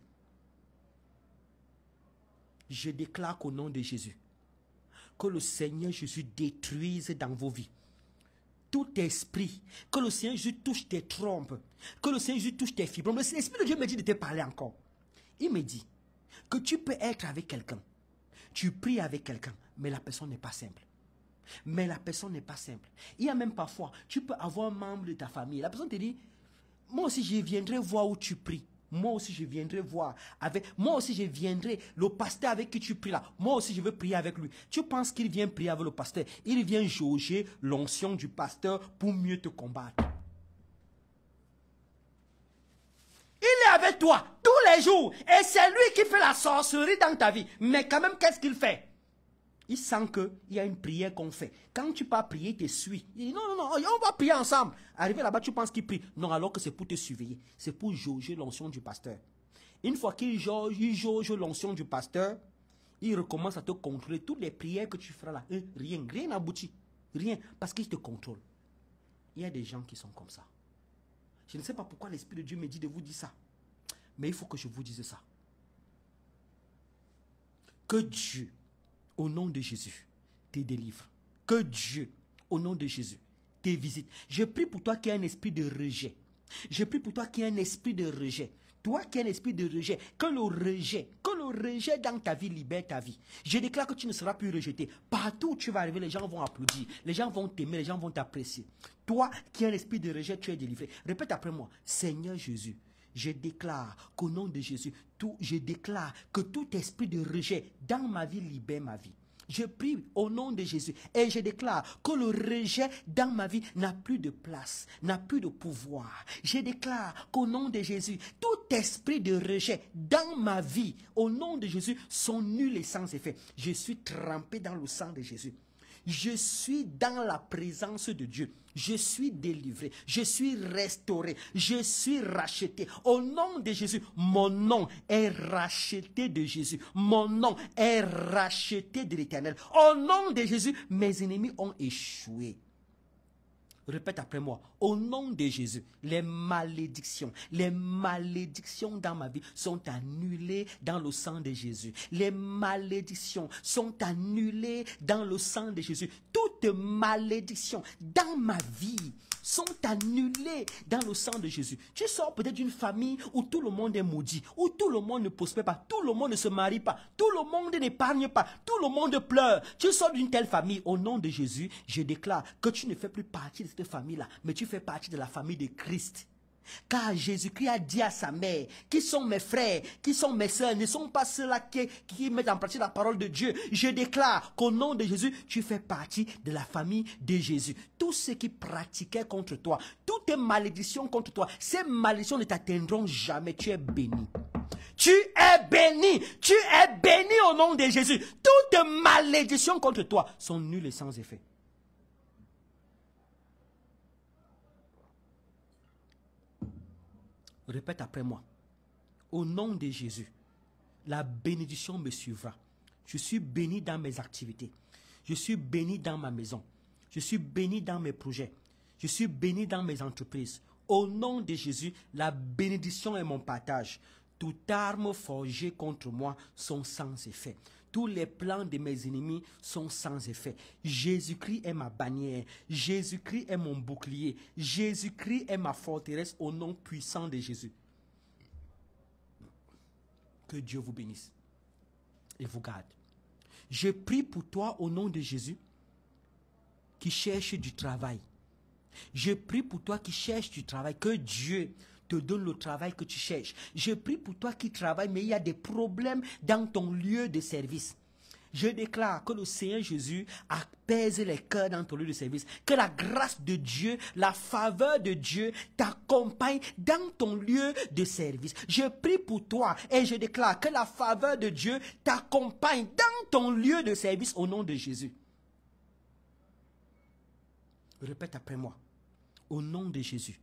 Je déclare qu'au nom de Jésus, que le Seigneur Jésus détruise dans vos vies tout esprit, que le Seigneur Jésus touche tes trompes, que le Seigneur Jésus touche tes fibromes. L'Esprit de Dieu me dit de te parler encore. Il me dit que tu peux être avec quelqu'un, tu pries avec quelqu'un, mais la personne n'est pas simple. Mais la personne n'est pas simple. Il y a même parfois, tu peux avoir un membre de ta famille, la personne te dit, moi aussi je viendrai voir où tu pries. Moi aussi je viendrai voir moi aussi je viendrai, le pasteur avec qui tu pries là, moi aussi je veux prier avec lui. Tu penses qu'il vient prier avec le pasteur, il vient jauger l'onction du pasteur pour mieux te combattre. Il est avec toi tous les jours et c'est lui qui fait la sorcellerie dans ta vie. Mais quand même, qu'est-ce qu'il fait? Il sent qu'il y a une prière qu'on fait. Quand tu pars prier, il te suit. Il dit non, on va prier ensemble. Arrivé là-bas, tu penses qu'il prie. Non, alors que c'est pour te surveiller. C'est pour jauger l'onction du pasteur. Une fois qu'il jauge l'onction du pasteur, il recommence à te contrôler. Toutes les prières que tu feras là, rien n'aboutit. Rien, parce qu'il te contrôle. Il y a des gens qui sont comme ça. Je ne sais pas pourquoi l'Esprit de Dieu me dit de vous dire ça. Mais il faut que je vous dise ça. Que Dieu, au nom de Jésus, te délivre. Que Dieu, au nom de Jésus, te visite. Je prie pour toi qui as un esprit de rejet. Je prie pour toi qui as un esprit de rejet. Toi qui as un esprit de rejet, que le rejet dans ta vie libère ta vie. Je déclare que tu ne seras plus rejeté. Partout où tu vas arriver, les gens vont applaudir. Les gens vont t'aimer, les gens vont t'apprécier. Toi qui as un esprit de rejet, tu es délivré. Répète après moi, Seigneur Jésus, je déclare qu'au nom de Jésus, je déclare que tout esprit de rejet dans ma vie libère ma vie. Je prie au nom de Jésus et je déclare que le rejet dans ma vie n'a plus de place, n'a plus de pouvoir. Je déclare qu'au nom de Jésus, tout esprit de rejet dans ma vie, au nom de Jésus, sont nuls et sans effet. Je suis trempé dans le sang de Jésus. Je suis dans la présence de Dieu. Je suis délivré. Je suis restauré. Je suis racheté. Au nom de Jésus, mon nom est racheté de Jésus. Mon nom est racheté de l'Éternel. Au nom de Jésus, mes ennemis ont échoué. Répète après moi. Au nom de Jésus, les malédictions dans ma vie sont annulées dans le sang de Jésus. Les malédictions sont annulées dans le sang de Jésus. Toutes malédictions dans ma vie sont annulées dans le sang de Jésus. Tu sors peut-être d'une famille où tout le monde est maudit, où tout le monde ne prospère pas, tout le monde ne se marie pas, tout le monde n'épargne pas, tout le monde pleure. Tu sors d'une telle famille, au nom de Jésus, je déclare que tu ne fais plus partie de cette famille-là, mais tu fais partie de la famille de Christ. Car Jésus-Christ a dit à sa mère, qui sont mes frères, qui sont mes soeurs, ne sont pas ceux-là qui mettent en pratique la parole de Dieu. Je déclare qu'au nom de Jésus, tu fais partie de la famille de Jésus. Tous ceux qui pratiquaient contre toi, toutes tes malédictions contre toi, ces malédictions ne t'atteindront jamais. Tu es béni. Tu es béni. Tu es béni au nom de Jésus. Toutes malédictions contre toi sont nulles et sans effet. Répète après moi. Au nom de Jésus, la bénédiction me suivra. Je suis béni dans mes activités. Je suis béni dans ma maison. Je suis béni dans mes projets. Je suis béni dans mes entreprises. Au nom de Jésus, la bénédiction est mon partage. Toute arme forgée contre moi sont sans effet. Tous les plans de mes ennemis sont sans effet. Jésus-Christ est ma bannière. Jésus-Christ est mon bouclier. Jésus-Christ est ma forteresse au nom puissant de Jésus. Que Dieu vous bénisse et vous garde. Je prie pour toi au nom de Jésus qui cherche du travail. Je prie pour toi qui cherche du travail. Que Dieu te donne le travail que tu cherches. Je prie pour toi qui travaille, mais il y a des problèmes dans ton lieu de service. Je déclare que le Seigneur Jésus apaise les cœurs dans ton lieu de service. Que la grâce de Dieu, la faveur de Dieu t'accompagne dans ton lieu de service. Je prie pour toi et je déclare que la faveur de Dieu t'accompagne dans ton lieu de service au nom de Jésus. Répète après moi. Au nom de Jésus.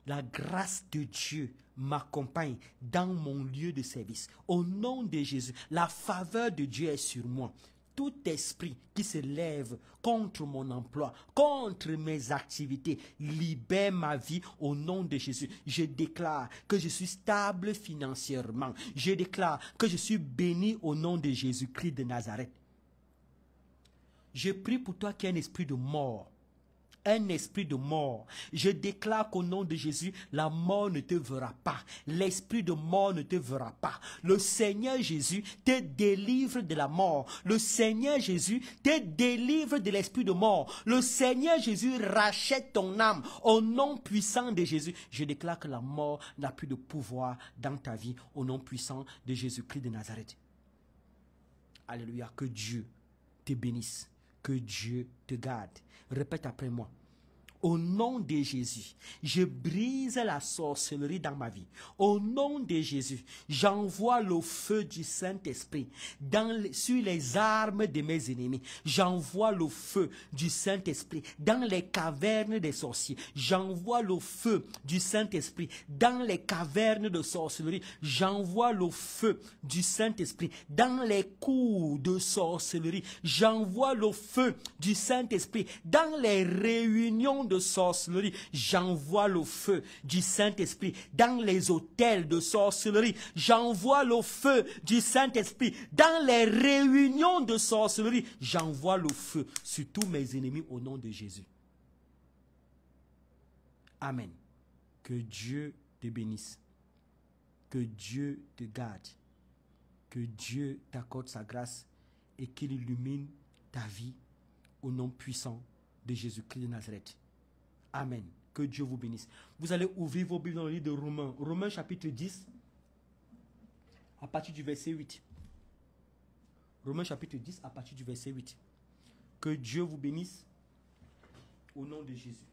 La grâce de Dieu m'accompagne dans mon lieu de service. Au nom de Jésus, la faveur de Dieu est sur moi. Tout esprit qui se lève contre mon emploi, contre mes activités, libère ma vie au nom de Jésus. Je déclare que je suis stable financièrement. Je déclare que je suis béni au nom de Jésus-Christ de Nazareth. Je prie pour toi qui as un esprit de mort. Un esprit de mort. Je déclare qu'au nom de Jésus, la mort ne te verra pas. L'esprit de mort ne te verra pas. Le Seigneur Jésus te délivre de la mort. Le Seigneur Jésus te délivre de l'esprit de mort. Le Seigneur Jésus rachète ton âme. Au nom puissant de Jésus, je déclare que la mort n'a plus de pouvoir dans ta vie. Au nom puissant de Jésus-Christ de Nazareth. Alléluia. Que Dieu te bénisse. Que Dieu te garde. Répète après moi. Au nom de Jésus, je brise la sorcellerie dans ma vie. Au nom de Jésus, j'envoie le feu du Saint-Esprit sur les armes de mes ennemis. J'envoie le feu du Saint-Esprit dans les cavernes des sorciers. J'envoie le feu du Saint-Esprit dans les cavernes de sorcellerie. J'envoie le feu du Saint-Esprit dans les cours de sorcellerie. J'envoie le feu du Saint-Esprit dans les réunions de sorcellerie. J'envoie le feu du Saint-Esprit dans les hôtels de sorcellerie. J'envoie le feu du Saint-Esprit dans les réunions de sorcellerie. J'envoie le feu sur tous mes ennemis au nom de Jésus. Amen. Que Dieu te bénisse. Que Dieu te garde. Que Dieu t'accorde sa grâce et qu'il illumine ta vie au nom puissant de Jésus-Christ de Nazareth. Amen. Que Dieu vous bénisse. Vous allez ouvrir vos Bibles dans le livre de Romains. Romains chapitre 10, à partir du verset 8. Romains chapitre 10, à partir du verset 8. Que Dieu vous bénisse au nom de Jésus.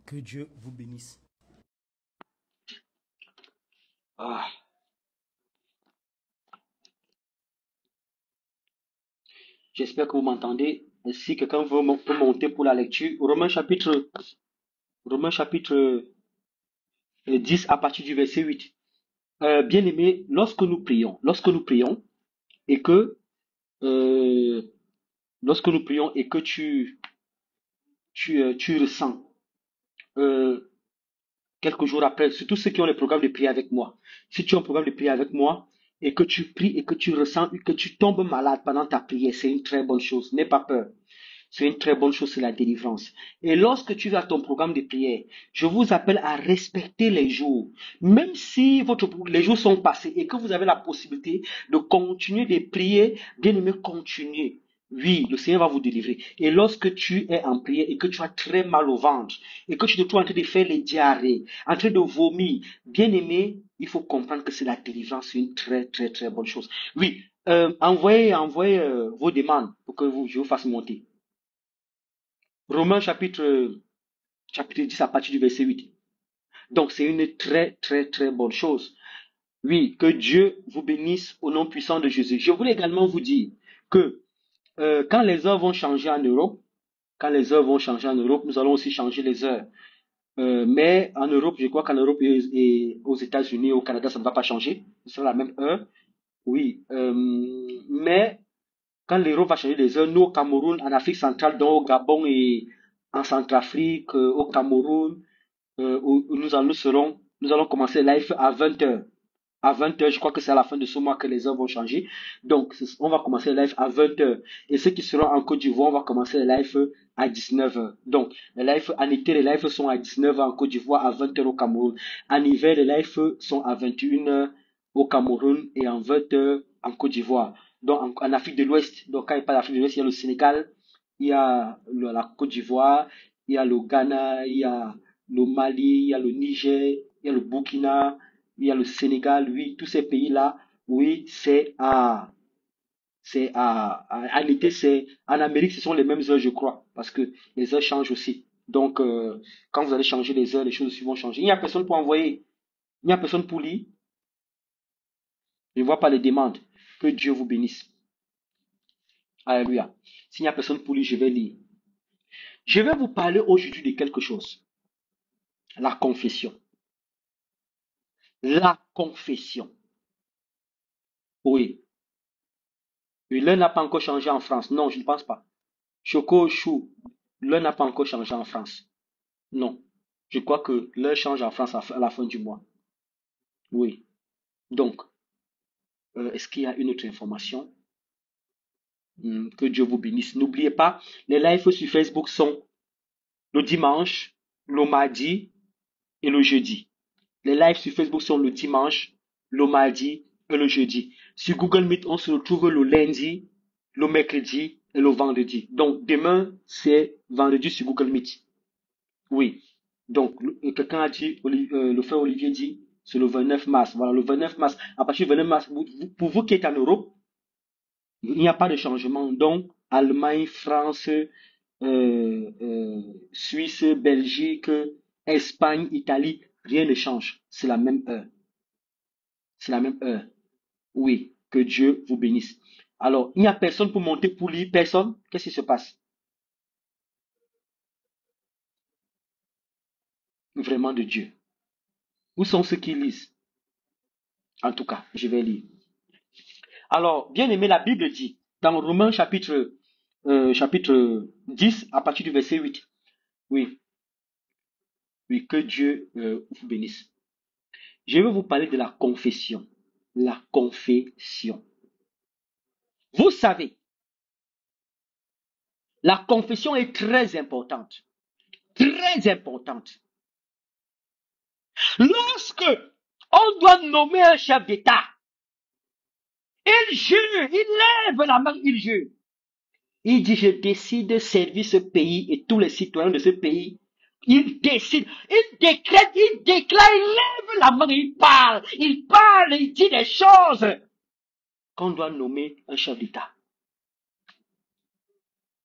Que Dieu vous bénisse. J'espère que vous m'entendez. Si quelqu'un peut monter pour la lecture, Romains chapitre 10 à partir du verset 8. Bien-aimés, lorsque nous prions et que tu ressens quelques jours après, surtout ceux qui ont le programme de prière avec moi. Si tu as un programme de prière avec moi et que tu pries et que tu ressens que tu tombes malade pendant ta prière, c'est une très bonne chose. N'aie pas peur. C'est une très bonne chose, c'est la délivrance. Et lorsque tu vas à ton programme de prière, je vous appelle à respecter les jours. Même si les jours sont passés et que vous avez la possibilité de continuer de prier, bien aimé, continuez. Oui, le Seigneur va vous délivrer. Et lorsque tu es en prière et que tu as très mal au ventre et que tu te trouves en train de faire les diarrhées, en train de vomir, bien aimé, il faut comprendre que c'est la délivrance, c'est une très très très bonne chose. Oui, envoyez vos demandes pour que je vous fasse monter. Romains chapitre 10 à partir du verset 8. Donc c'est une très très très bonne chose. Oui, que Dieu vous bénisse au nom puissant de Jésus. Je voulais également vous dire que quand les heures vont changer en Europe, nous allons aussi changer les heures. Mais en Europe, je crois qu'en Europe et aux États-Unis, au Canada, ça ne va pas changer. Ce sera la même heure. Oui. Mais quand l'Europe va changer les heures, nous au Cameroun, en Afrique centrale, donc au Gabon et en Centrafrique, au Cameroun, nous allons commencer live à 20h. À 20h, je crois que c'est à la fin de ce mois que les heures vont changer. Donc, on va commencer le live à 20h. Et ceux qui seront en Côte d'Ivoire, on va commencer le live à 19h. Donc, en été, les lives sont à 19h en Côte d'Ivoire, à 20h au Cameroun. En hiver, les lives sont à 21h au Cameroun et en 20h en Côte d'Ivoire. Donc, en Afrique de l'Ouest. Donc, quand il parle d'Afrique de l'Ouest, il y a le Sénégal, il y a la Côte d'Ivoire, il y a le Ghana, il y a le Mali, il y a le Niger, il y a le Burkina, il y a le Sénégal, oui, tous ces pays-là Oui, en été, en Amérique, ce sont les mêmes heures, je crois, parce que les heures changent aussi. Donc, quand vous allez changer les heures, les choses aussi vont changer. Il n'y a personne pour envoyer, il n'y a personne pour lire. Je ne vois pas les demandes. Que Dieu vous bénisse. Alléluia. S'il n'y a personne pour lire, je vais lire. Je vais vous parler aujourd'hui de quelque chose. La confession. La confession. Oui. Et l'heure n'a pas encore changé en France. Non, je ne pense pas. Choco, chou, l'heure n'a pas encore changé en France. Non. Je crois que l'heure change en France à la fin du mois. Oui. Donc, est-ce qu'il y a une autre information? Que Dieu vous bénisse. N'oubliez pas, les lives sur Facebook sont le dimanche, le mardi et le jeudi. Les lives sur Facebook sont le dimanche, le mardi et le jeudi. Sur Google Meet, on se retrouve le lundi, le mercredi et le vendredi. Donc, demain, c'est vendredi sur Google Meet. Oui. Donc, quelqu'un a dit, le frère Olivier dit, c'est le 29 mars. Voilà, le 29 mars. À partir du 29 mars, pour vous qui êtes en Europe, il n'y a pas de changement. Donc, Allemagne, France, Suisse, Belgique, Espagne, Italie, rien ne change. C'est la même heure. C'est la même heure. Oui, que Dieu vous bénisse. Alors, il n'y a personne pour monter pour lire. Personne. Qu'est-ce qui se passe? Vraiment de Dieu. Où sont ceux qui lisent? En tout cas, je vais lire. Alors, bien aimé, la Bible dit, dans Romains chapitre 10, à partir du verset 8. Oui, oui, que Dieu vous bénisse. Je vais vous parler de la confession. La confession. Vous savez, la confession est très importante. Très importante. Lorsque on doit nommer un chef d'État, il jure, il lève la main, il jure. Il dit, je décide de servir ce pays et tous les citoyens de ce pays. Il décide, il décrète, il déclare, il lève la main, il parle, il dit des choses qu'on doit nommer un chef d'État.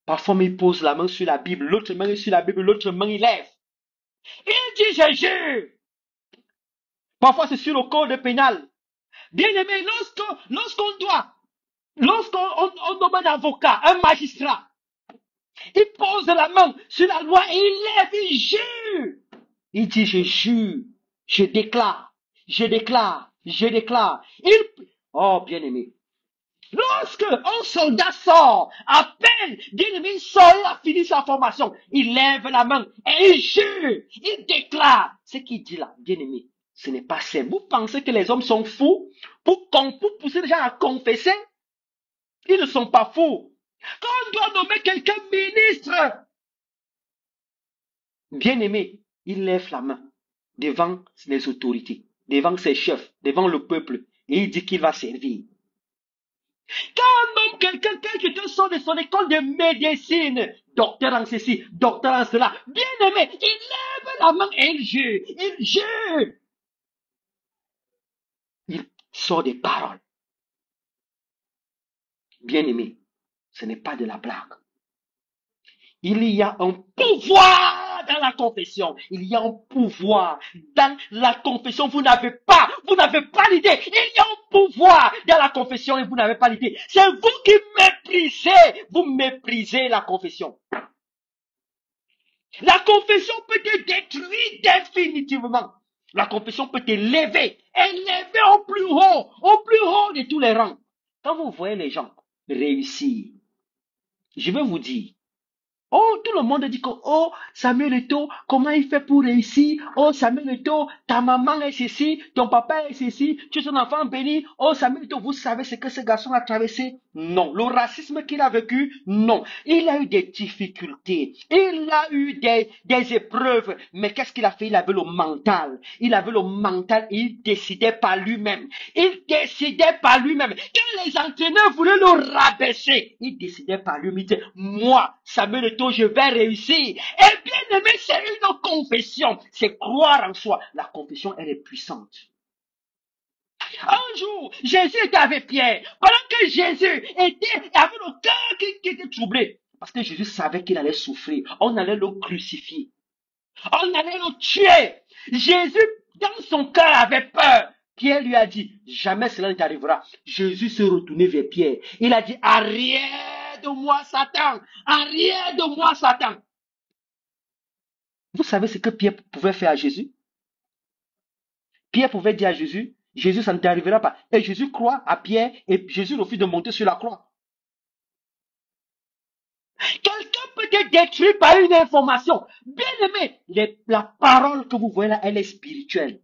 Parfois, il pose la main sur la Bible, l'autre main est sur la Bible, l'autre main il lève. Il dit, je jure. Parfois, c'est sur le code pénal. Bien aimé, lorsqu'on nomme un avocat, un magistrat, il pose la main sur la loi et il lève, il jure. Il dit, je jure, je déclare, je déclare, je déclare. Oh, bien aimé. Lorsque un soldat sort, à peine, bien aimé, il sort, il a fini sa formation, il lève la main et il jure, il déclare. Ce qu'il dit là, bien aimé, ce n'est pas simple. Vous pensez que les hommes sont fous pour pousser les gens à confesser? Ils ne sont pas fous. Quand on doit nommer quelqu'un ministre, bien aimé, il lève la main devant les autorités, devant ses chefs, devant le peuple, et il dit qu'il va servir. Quand on nomme quelqu'un sort de son école de médecine, docteur en ceci, docteur en cela, bien aimé, il lève la main et il jure, il jure. Il sort des paroles. Bien aimé, ce n'est pas de la blague. Il y a un pouvoir dans la confession. Il y a un pouvoir dans la confession. Vous n'avez pas l'idée. Il y a un pouvoir dans la confession et vous n'avez pas l'idée. C'est vous qui méprisez la confession. La confession peut te détruire définitivement. La confession peut t'élever au plus haut de tous les rangs. Quand vous voyez les gens réussir, je vais vous dire, oh, tout le monde dit que, oh, Samuel Eto'o, comment il fait pour réussir? Oh, Samuel Eto'o, ta maman est ceci, ton papa est ceci, tu es un enfant béni. Oh, Samuel Eto'o, vous savez ce que ce garçon a traversé? Non. Le racisme qu'il a vécu? Non. Il a eu des difficultés. Il a eu des épreuves. Mais qu'est-ce qu'il a fait? Il avait le mental. Il décidait par lui-même. Quand les entraîneurs voulaient le rabaisser, il décidait par lui-même. Il disait, moi, Samuel Eto'o, je vais réussir. Et bien aimé, c'est une confession. C'est croire en soi. La confession, elle est puissante. Un Un jour, Jésus était avec Pierre. Pendant que Jésus avait le cœur qui était troublé. Parce que Jésus savait qu'il allait souffrir. On allait le crucifier. On allait le tuer. Jésus, dans son cœur, avait peur. Pierre lui a dit, jamais cela ne t'arrivera. Jésus se retournait vers Pierre. Il a dit, arrière de moi, Satan. Arrière de moi, Satan. Vous savez ce que Pierre pouvait faire à Jésus? Pierre pouvait dire à Jésus, Jésus, ça ne t'arrivera pas. Et Jésus croit à Pierre et Jésus refuse de monter sur la croix. Quelqu'un peut être détruit par une information. Bien aimé, la parole que vous voyez là, elle est spirituelle.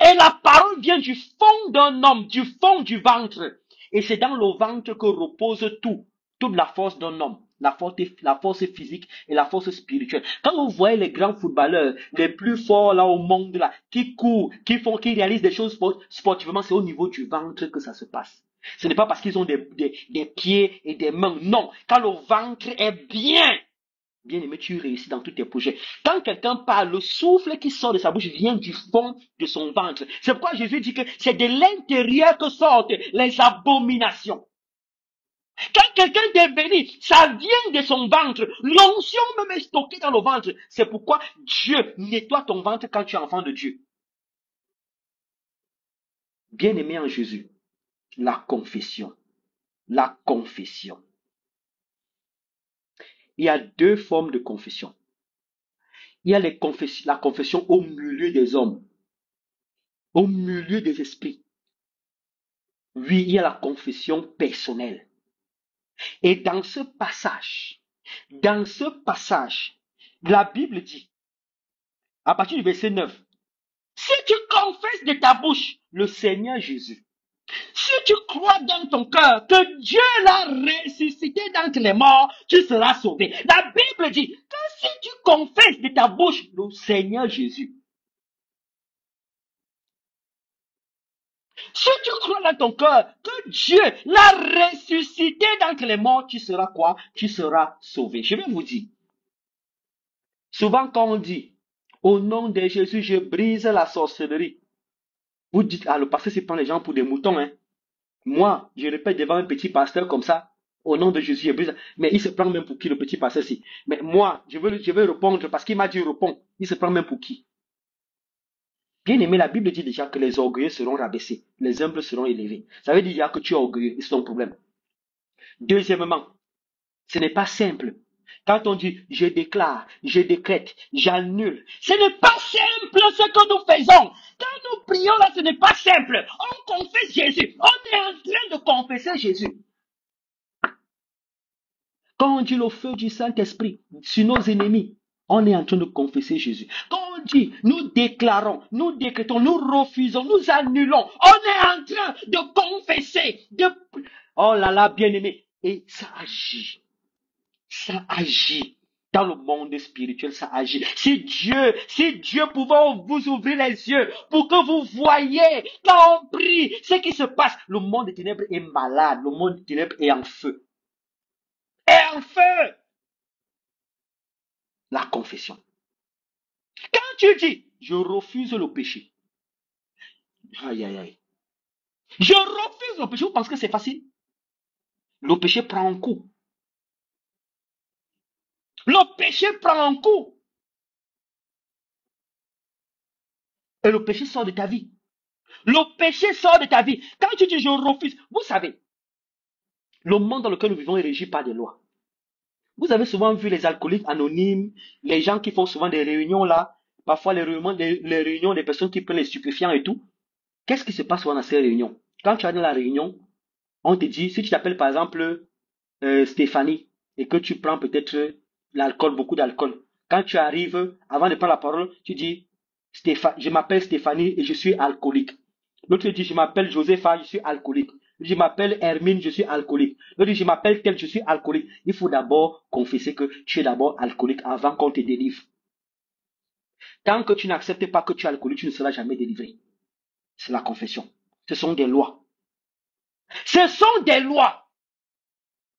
Et la parole vient du fond d'un homme, du fond du ventre. Et c'est dans le ventre que repose toute la force d'un homme. La force physique et la force spirituelle. Quand vous voyez les grands footballeurs, les plus forts là au monde là, qui courent, qui réalisent des choses sportivement, c'est au niveau du ventre que ça se passe. Ce n'est pas parce qu'ils ont des pieds et des mains. Non. Quand le ventre est bien aimé, tu réussis dans tous tes projets. Quand quelqu'un parle, le souffle qui sort de sa bouche vient du fond de son ventre. C'est pourquoi Jésus dit que c'est de l'intérieur que sortent les abominations. Quand quelqu'un est béni, ça vient de son ventre. L'onction même est stockée dans le ventre. C'est pourquoi Dieu nettoie ton ventre quand tu es enfant de Dieu. Bien-aimé en Jésus, la confession. La confession. Il y a deux formes de confession. Il y a la confession au milieu des hommes, au milieu des esprits. Oui, il y a la confession personnelle. Et dans ce passage, la Bible dit, à partir du verset 9, si tu confesses de ta bouche le Seigneur Jésus, si tu crois dans ton cœur que Dieu l'a ressuscité d'entre les morts, tu seras sauvé. La Bible dit que si tu confesses de ta bouche le Seigneur Jésus, si tu crois dans ton cœur que Dieu l'a ressuscité d'entre les morts, tu seras quoi? Tu seras sauvé. Je vais vous dire. Souvent quand on dit, au nom de Jésus, je brise la sorcellerie. Vous dites, ah, le pasteur se prend les gens pour des moutons, hein. Moi, je répète devant un petit pasteur comme ça, au nom de Jésus, je brise. Mais il se prend même pour qui, le petit pasteur-ci? Mais moi, je veux répondre parce qu'il m'a dit réponds. Il se prend même pour qui? Bien aimé, la Bible dit déjà que les orgueilleux seront rabaissés, les humbles seront élevés. Ça veut dire déjà que tu es orgueilleux, c'est ton problème. Deuxièmement, ce n'est pas simple. Quand on dit je déclare, je décrète, j'annule, ce n'est pas simple ce que nous faisons. Quand nous prions là, ce n'est pas simple. On confesse Jésus. On est en train de confesser Jésus. Quand on dit le feu du Saint-Esprit sur nos ennemis, on est en train de confesser Jésus. Quand on dit nous déclarons, nous décrétons, nous refusons, nous annulons, on est en train de confesser. Oh là là, bien-aimé. Et ça agit. Ça agit. Dans le monde spirituel, ça agit. Si Dieu pouvait vous ouvrir les yeux pour que vous voyez, quand on prie, ce qui se passe, le monde des ténèbres est malade, le monde des ténèbres est en feu. Et en feu. La confession. Quand tu dis, je refuse le péché. Aïe, aïe, aïe. Je refuse le péché. Vous pensez que c'est facile? Le péché prend un coup. Le péché prend un coup. Et le péché sort de ta vie. Le péché sort de ta vie. Quand tu dis je refuse, vous savez, le monde dans lequel nous vivons est régi par des lois. Vous avez souvent vu les alcooliques anonymes, les gens qui font souvent des réunions là, parfois les réunions des personnes qui prennent les stupéfiants et tout. Qu'est-ce qui se passe dans ces réunions? Quand tu es dans la réunion, on te dit, si tu t'appelles par exemple Stéphanie et que tu prends peut-être l'alcool, beaucoup d'alcool, quand tu arrives, avant de prendre la parole, tu dis, je m'appelle Stéphanie et je suis alcoolique. L'autre dit, je m'appelle Josepha, je suis alcoolique. Je m'appelle Hermine, je suis alcoolique. L'autre dit, je m'appelle tel, je suis alcoolique. Il faut d'abord confesser que tu es d'abord alcoolique avant qu'on te délivre. Tant que tu n'acceptes pas que tu es alcoolique, tu ne seras jamais délivré. C'est la confession. Ce sont des lois. Ce sont des lois.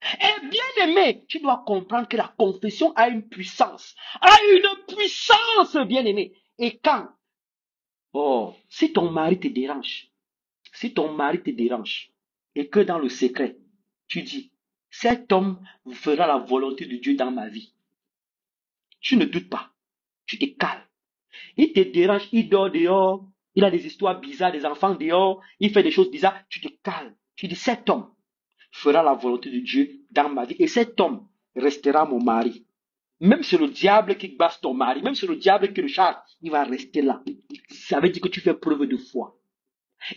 Et bien aimé, tu dois comprendre que la confession a une puissance. Bien aimé. Et quand, si ton mari te dérange, Si ton mari te dérange et que dans le secret, tu dis, cet homme fera la volonté de Dieu dans ma vie, tu ne doutes pas, tu te calmes. Il te dérange, il dort dehors, il a des histoires bizarres, des enfants dehors, il fait des choses bizarres, tu te calmes. Tu dis, cet homme fera la volonté de Dieu dans ma vie et cet homme restera mon mari. Même si le diable qui basse ton mari, même si le diable qui le charge, il va rester là. Ça veut dire que tu fais preuve de foi.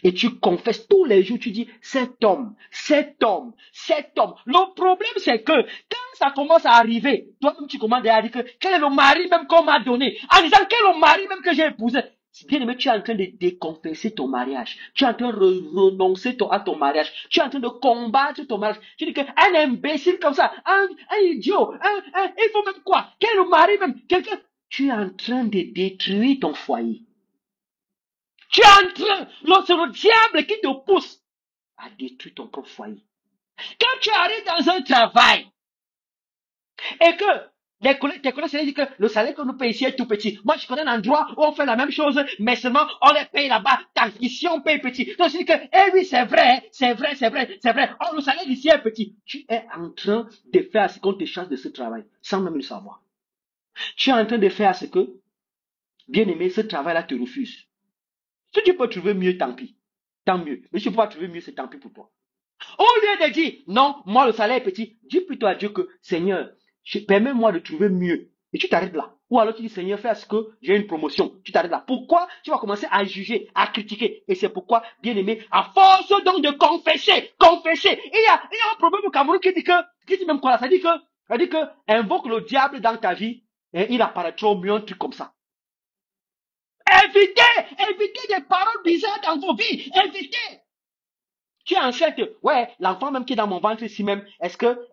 Et tu confesses tous les jours, tu dis, cet homme, cet homme, cet homme. Le problème, c'est que quand ça commence à arriver, toi-même, tu commences à dire que quel est le mari même qu'on m'a donné, en disant quel est le mari même que j'ai épousé. Bien aimé, tu es en train de déconfesser ton mariage. Tu es en train de renoncer à ton mariage. Tu es en train de combattre ton mariage. Tu dis qu'un imbécile comme ça, un idiot, il faut même quoi? Quel est le mari même? Quelqu'un. Tu es en train de détruire ton foyer. Tu es en train, c'est le diable qui te pousse à détruire ton propre foyer. Quand tu arrives dans un travail et que tes collègues disent que le salaire que nous payons ici est tout petit. Moi, je connais un endroit où on fait la même chose, mais seulement on les paye là-bas. Ici, on paye petit. Donc, je dis que, eh oui, c'est vrai, c'est vrai, c'est vrai, c'est vrai. Oh, le salaire d'ici est petit. Tu es en train de faire ce qu'on te chasse de ce travail, sans même le savoir. Tu es en train de faire ce que, bien aimé, ce travail-là te refuse. Si tu peux trouver mieux, tant pis. Tant mieux. Mais si tu ne peux pas trouver mieux, c'est tant pis pour toi. Au lieu de dire, non, moi le salaire est petit, dis plutôt à Dieu que, Seigneur, permets-moi de trouver mieux. Et tu t'arrêtes là. Ou alors tu dis, Seigneur, fais à ce que j'ai une promotion. Tu t'arrêtes là. Pourquoi tu vas commencer à juger, à critiquer? Et c'est pourquoi, bien aimé, à force donc de confesser. Il y a un problème au Cameroun qui dit même quoi là? Ça dit que, invoque le diable dans ta vie, et il apparaîtra au mieux un truc comme ça. Évitez des paroles bizarres dans vos vies. Évitez. Tu es enceinte. Ouais, l'enfant même qui est dans mon ventre ici même, est-ce que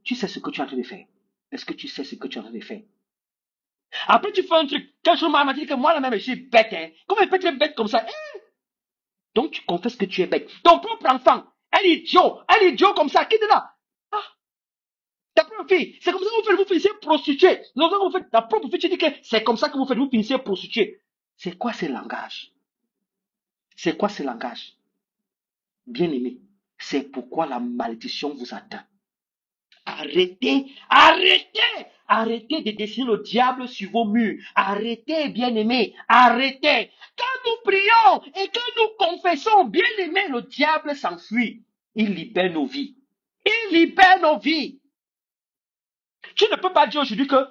tu sais ce que tu es en train de faire? Est-ce que tu sais ce que tu es en train de faire? Après, tu fais un truc. Quand je m'a dit que moi, la même, je suis bête, hein. Comment elle peut être bête comme ça? Donc, tu confesses que tu es bête. Ton propre enfant, un idiot comme ça, qui est là? Ah, ta propre fille, c'est comme ça que vous finissez prostituée. Non, vous faites, ta propre fille, tu dis que c'est comme ça que vous finissez prostituée. C'est quoi ce langage? C'est quoi ce langage? Bien-aimé, c'est pourquoi la malédiction vous atteint. Arrêtez de dessiner le diable sur vos murs. Arrêtez, bien-aimés, arrêtez. Quand nous prions et que nous confessons, bien-aimés, le diable s'enfuit. Il libère nos vies. Tu ne peux pas dire aujourd'hui que,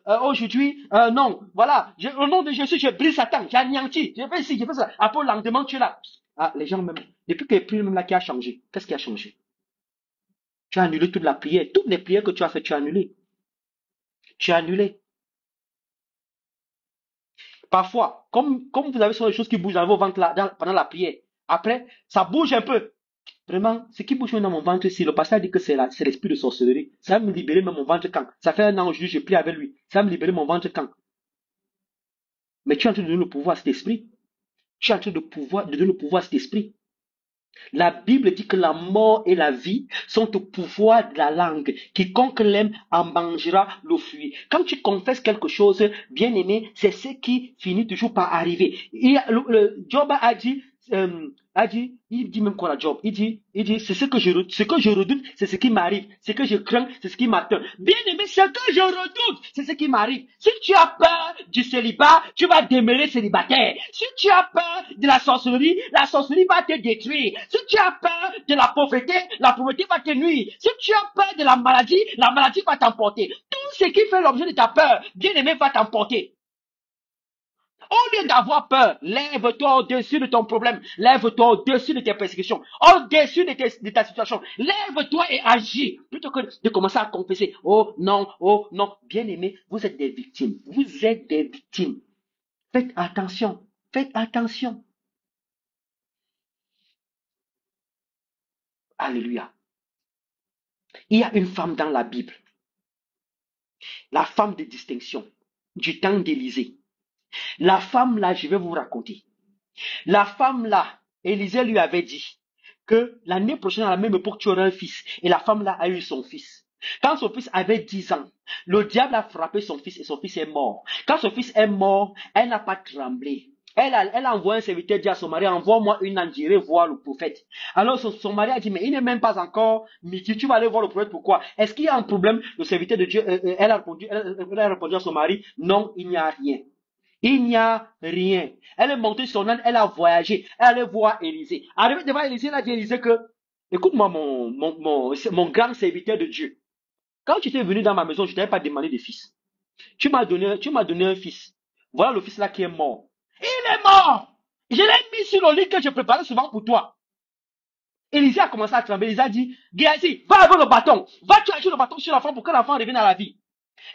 aujourd'hui, non, voilà, au nom de Jésus, je brise Satan, j'ai anéanti, je fais ci, je fais ça. Après, le lendemain, tu es là. Ah, les gens même, depuis que plus même là qui a changé, qu'est-ce qui a changé? Tu as annulé toute la prière. Toutes les prières que tu as faites, tu as annulé. Parfois, comme vous avez sur les choses qui bougent dans vos ventres là, pendant la prière, après, ça bouge un peu. Vraiment, ce qui bouge dans mon ventre, si le pasteur dit que c'est l'esprit de sorcellerie, ça va me libérer même mon ventre quand? Ça fait un an aujourd'hui, je prie avec lui. Ça va me libérer mon ventre quand? Mais tu es en train de donner le pouvoir à cet esprit. Tu es en train de donner le pouvoir à cet esprit. La Bible dit que la mort et la vie sont au pouvoir de la langue. Quiconque l'aime en mangera le fruit. Quand tu confesses quelque chose, bien aimé, c'est ce qui finit toujours par arriver. Job il dit même quoi la Job? Il dit, c'est ce que je redoute, c'est ce qui m'arrive. Ce que je crains, c'est ce qui m'atteint. Bien aimé, ce que je redoute, c'est ce qui m'arrive. Si tu as peur du célibat, tu vas demeurer célibataire. Si tu as peur de la sorcellerie va te détruire. Si tu as peur de la pauvreté va te nuire. Si tu as peur de la maladie va t'emporter. Tout ce qui fait l'objet de ta peur, bien aimé, va t'emporter. Au lieu d'avoir peur, lève-toi au-dessus de ton problème. Lève-toi au-dessus de tes persécutions. Au-dessus de ta situation. Lève-toi et agis. Plutôt que de commencer à confesser. Oh non. Bien-aimés, vous êtes des victimes. Faites attention. Alléluia. Il y a une femme dans la Bible. La femme de distinction. Du temps d'Élisée. La femme là, je vais vous raconter. La femme là, Élisée lui avait dit que l'année prochaine, à la même époque, tu auras un fils. Et la femme là a eu son fils. Quand son fils avait 10 ans, le diable a frappé son fils et son fils est mort. Quand son fils est mort, elle n'a pas tremblé. Elle a envoyé un serviteur dire à son mari, envoie-moi une âne, j'irai voir le prophète. Alors son mari a dit, mais il n'est même pas encore midi, tu vas aller voir le prophète, pourquoi? Est-ce qu'il y a un problème? Le serviteur de Dieu, elle a répondu à son mari, non, il n'y a rien. Il n'y a rien. Elle est montée sur son âne, elle a voyagé, elle allait voir Élisée. Arrivée devant Élisée, elle a dit à Élisée que, écoute-moi mon grand serviteur de Dieu. Quand tu étais venu dans ma maison, je ne t'avais pas demandé de fils. Tu m'as donné un fils. Voilà le fils là qui est mort. Il est mort. Je l'ai mis sur le lit que je préparais souvent pour toi. Élisée a commencé à trembler. Élisée a dit, Géasi, va avec le bâton. Va tuer le bâton sur l'enfant pour que l'enfant revienne à la vie.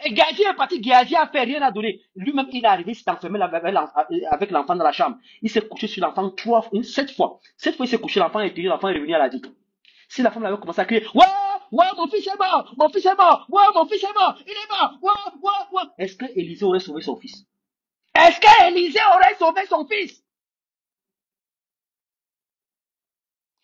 Et Géasi est parti. Géasi a fait rien à donner. Lui-même, il est arrivé, il s'est enfermé avec l'enfant dans la chambre. Il s'est couché sur l'enfant 7 fois. 7 fois, il s'est couché, l'enfant est tenu, l'enfant est revenu à la vie. Si la femme avait commencé à crier, ouais, ouais, mon fils est mort, mon fils est mort, ouais, mon fils est mort, il est mort, ouais, ouais, ouais. Est-ce que Élisée aurait sauvé son fils? Est-ce que Élisée aurait sauvé son fils?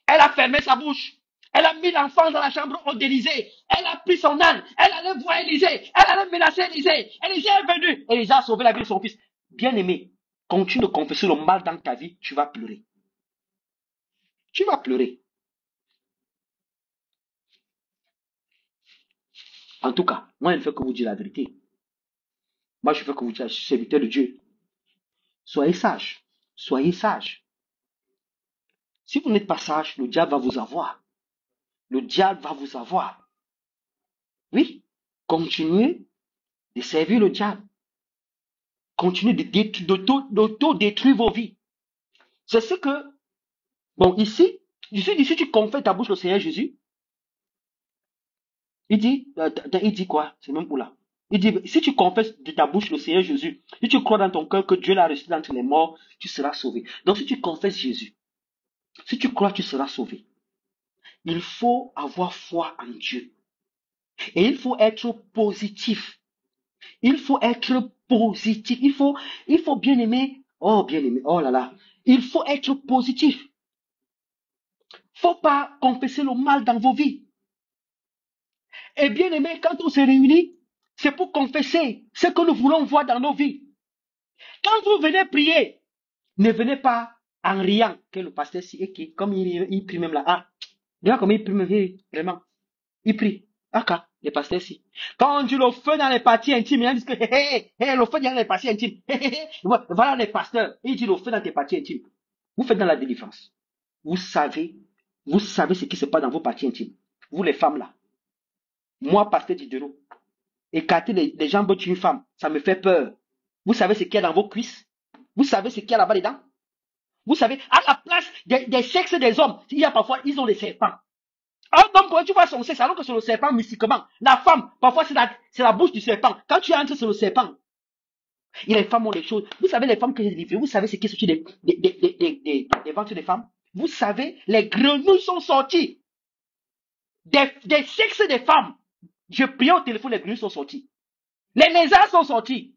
Elle a fermé sa bouche. Elle a mis l'enfant dans la chambre haute d'Élisée. Elle a pris son âne. Elle allait voir Élisée. Elle allait menacer Élisée. Élisée est venu. Élisée a sauvé la vie de son fils. Bien-aimé, continue de confesser le mal dans ta vie, tu vas pleurer. Tu vas pleurer. En tout cas, moi, je ne fais que vous dire la vérité. Moi, je fais que vous dire, je suis serviteur de Dieu. Soyez sages. Soyez sages. Si vous n'êtes pas sage, le diable va vous avoir. Le diable va vous avoir. Oui, continuez de servir le diable. Continuez d'auto-détruire vos vies. C'est ce que, bon, ici, tu confesses ta bouche au Seigneur Jésus. Il dit quoi? C'est même où là? Il dit, si tu confesses de ta bouche le Seigneur Jésus, si tu crois dans ton cœur que Dieu l'a ressuscité d'entre les morts, tu seras sauvé. Donc si tu confesses Jésus, si tu crois, tu seras sauvé. Il faut avoir foi en Dieu. Et il faut être positif. Il faut être positif. Il faut bien aimer. Oh, bien aimer. Oh là là. Il faut être positif. Faut pas confesser le mal dans vos vies. Et bien aimé, quand on se réunit, c'est pour confesser ce que nous voulons voir dans nos vies. Quand vous venez prier, ne venez pas en riant que le pasteur si, comme il prie même là. Ah, regarde comme il prie même, vraiment. Il prie. Ah, le pasteur si. Quand on dit le feu dans les parties intimes, il dit que le feu dans les parties intimes. Voilà les pasteurs. Il dit le feu dans tes parties intimes. Vous faites dans la délivrance. Vous savez ce qui se passe dans vos parties intimes. Vous les femmes là. Moi, pasteur Diderot, écarter les jambes d'une femme, ça me fait peur. Vous savez ce qu'il y a dans vos cuisses? Vous savez ce qu'il y a là-bas dedans? Vous savez, à la place des sexes des hommes, il y a parfois, ils ont des serpents. Un homme, quand tu vois son sexe, alors que c'est le serpent mystiquement. La femme, parfois, c'est la bouche du serpent. Quand tu entres sur le serpent, et les femmes ont des choses. Vous savez, les femmes que j'ai livrées, vous savez ce qui est sorti des ventres des femmes? Vous savez, les grenouilles sont sorties des sexes des femmes. Je priais au téléphone, les grenouilles sont sorties. Les lézards sont sortis.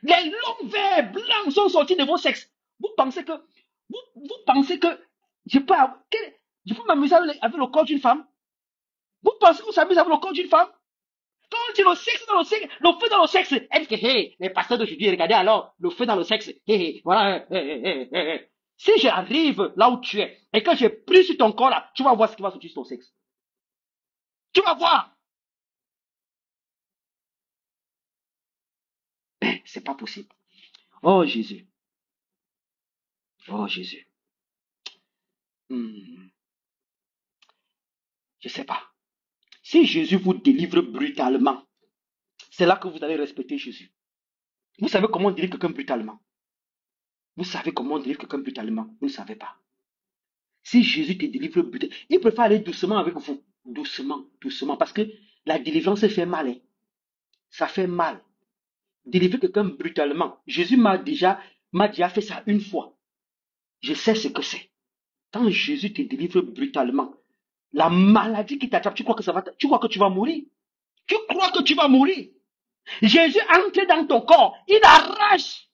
Les longs vers blancs sont sortis de vos sexes. Vous pensez que je peux m'amuser avec le corps d'une femme? Vous pensez que vous s'amusez avec le corps d'une femme? Quand on dit le sexe dans le sexe, le feu dans le sexe, elle dit que les pasteurs d'aujourd'hui, regardez alors, le feu dans le sexe, voilà, Si j'arrive là où tu es et que je prie sur ton corps là, tu vas voir ce qui va sortir sur ton sexe. Tu vas voir. Mais c'est pas possible. Oh Jésus. Oh Jésus. Je sais pas. Si Jésus vous délivre brutalement, c'est là que vous allez respecter Jésus. Vous savez comment on délivre quelqu'un brutalement? Vous savez comment on délivre quelqu'un brutalement? Vous ne savez pas. Si Jésus te délivre brutalement, il préfère aller doucement avec vous. Doucement, doucement. Parce que la délivrance fait mal. Hein. Ça fait mal. Délivrer quelqu'un brutalement. Jésus m'a déjà fait ça une fois. Je sais ce que c'est. Quand Jésus te délivre brutalement, la maladie qui t'attrape, tu crois que tu vas mourir? Tu crois que tu vas mourir? Jésus entre dans ton corps, il arrache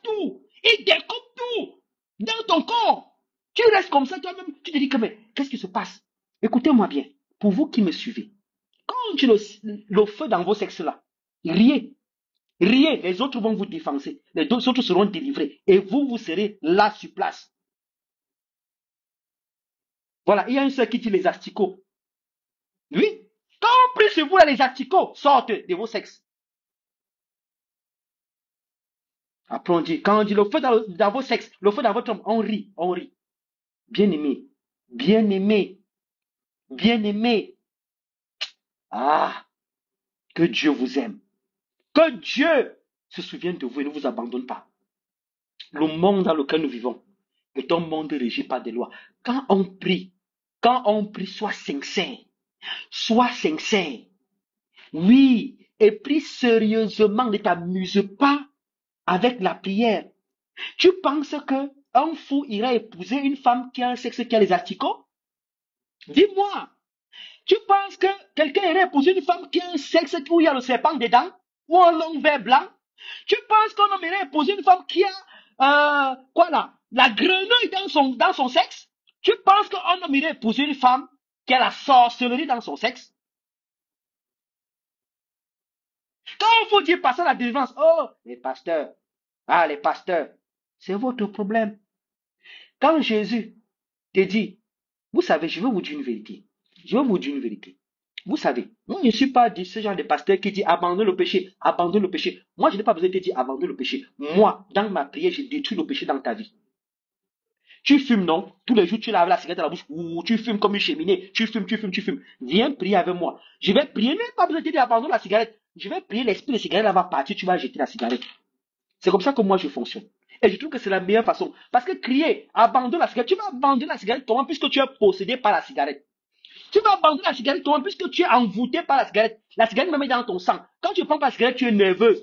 tout, il découpe tout dans ton corps. Tu restes comme ça toi-même, tu te dis que mais qu'est-ce qui se passe? Écoutez-moi bien, pour vous qui me suivez, quand tu le feu dans vos sexes là, riez, Riez, les autres vont vous défoncer. Les deux autres seront délivrés. Et vous, vous serez là sur place. Voilà, il y a un seul qui dit les asticots. Oui, quand on prie sur vous, là, les asticots sortent de vos sexes. Après, on dit, quand on dit le feu dans vos sexes, le feu dans votre homme, on rit, on rit. Bien-aimé, bien-aimé, bien-aimé. Ah, que Dieu vous aime. Que Dieu se souvienne de vous et ne vous abandonne pas. Le monde dans lequel nous vivons est un monde régi par des lois. Quand on prie, sois sincère. Sois sincère. Oui, et prie sérieusement, ne t'amuse pas avec la prière. Tu penses que un fou irait épouser une femme qui a un sexe qui a les asticots? Dis-moi, tu penses que quelqu'un irait épouser une femme qui a un sexe où il y a le serpent dedans? Ou un long verre blanc? Tu penses qu'un homme irait épouser une femme qui a, quoi là, la grenouille dans son sexe? Tu penses qu'un homme irait épouser une femme qui a la sorcellerie dans son sexe? Quand il faut dire passer la délivrance, oh, les pasteurs, c'est votre problème. Quand Jésus te dit, vous savez, je vais vous dire une vérité. Je vais vous dire une vérité. Vous savez, moi je ne suis pas ce genre de pasteur qui dit abandonne le péché, abandonne le péché. Moi je n'ai pas besoin de te dire abandonne le péché. Moi, dans ma prière, je détruis le péché dans ta vie. Tu fumes, non? Tous les jours, tu laves la cigarette à la bouche. Ou tu fumes comme une cheminée. Tu fumes. Viens prier avec moi. Je vais prier, même pas besoin de te dire abandonne la cigarette. Je vais prier, l'esprit de cigarette là va partir, tu vas jeter la cigarette. C'est comme ça que moi je fonctionne. Et je trouve que c'est la meilleure façon. Parce que crier, abandonne la cigarette, tu vas abandonner la cigarette toi puisque tu es possédé par la cigarette. Tu vas abandonner la cigarette toi puisque tu es envoûté par la cigarette. La cigarette me met dans ton sang. Quand tu prends pas la cigarette, tu es nerveux,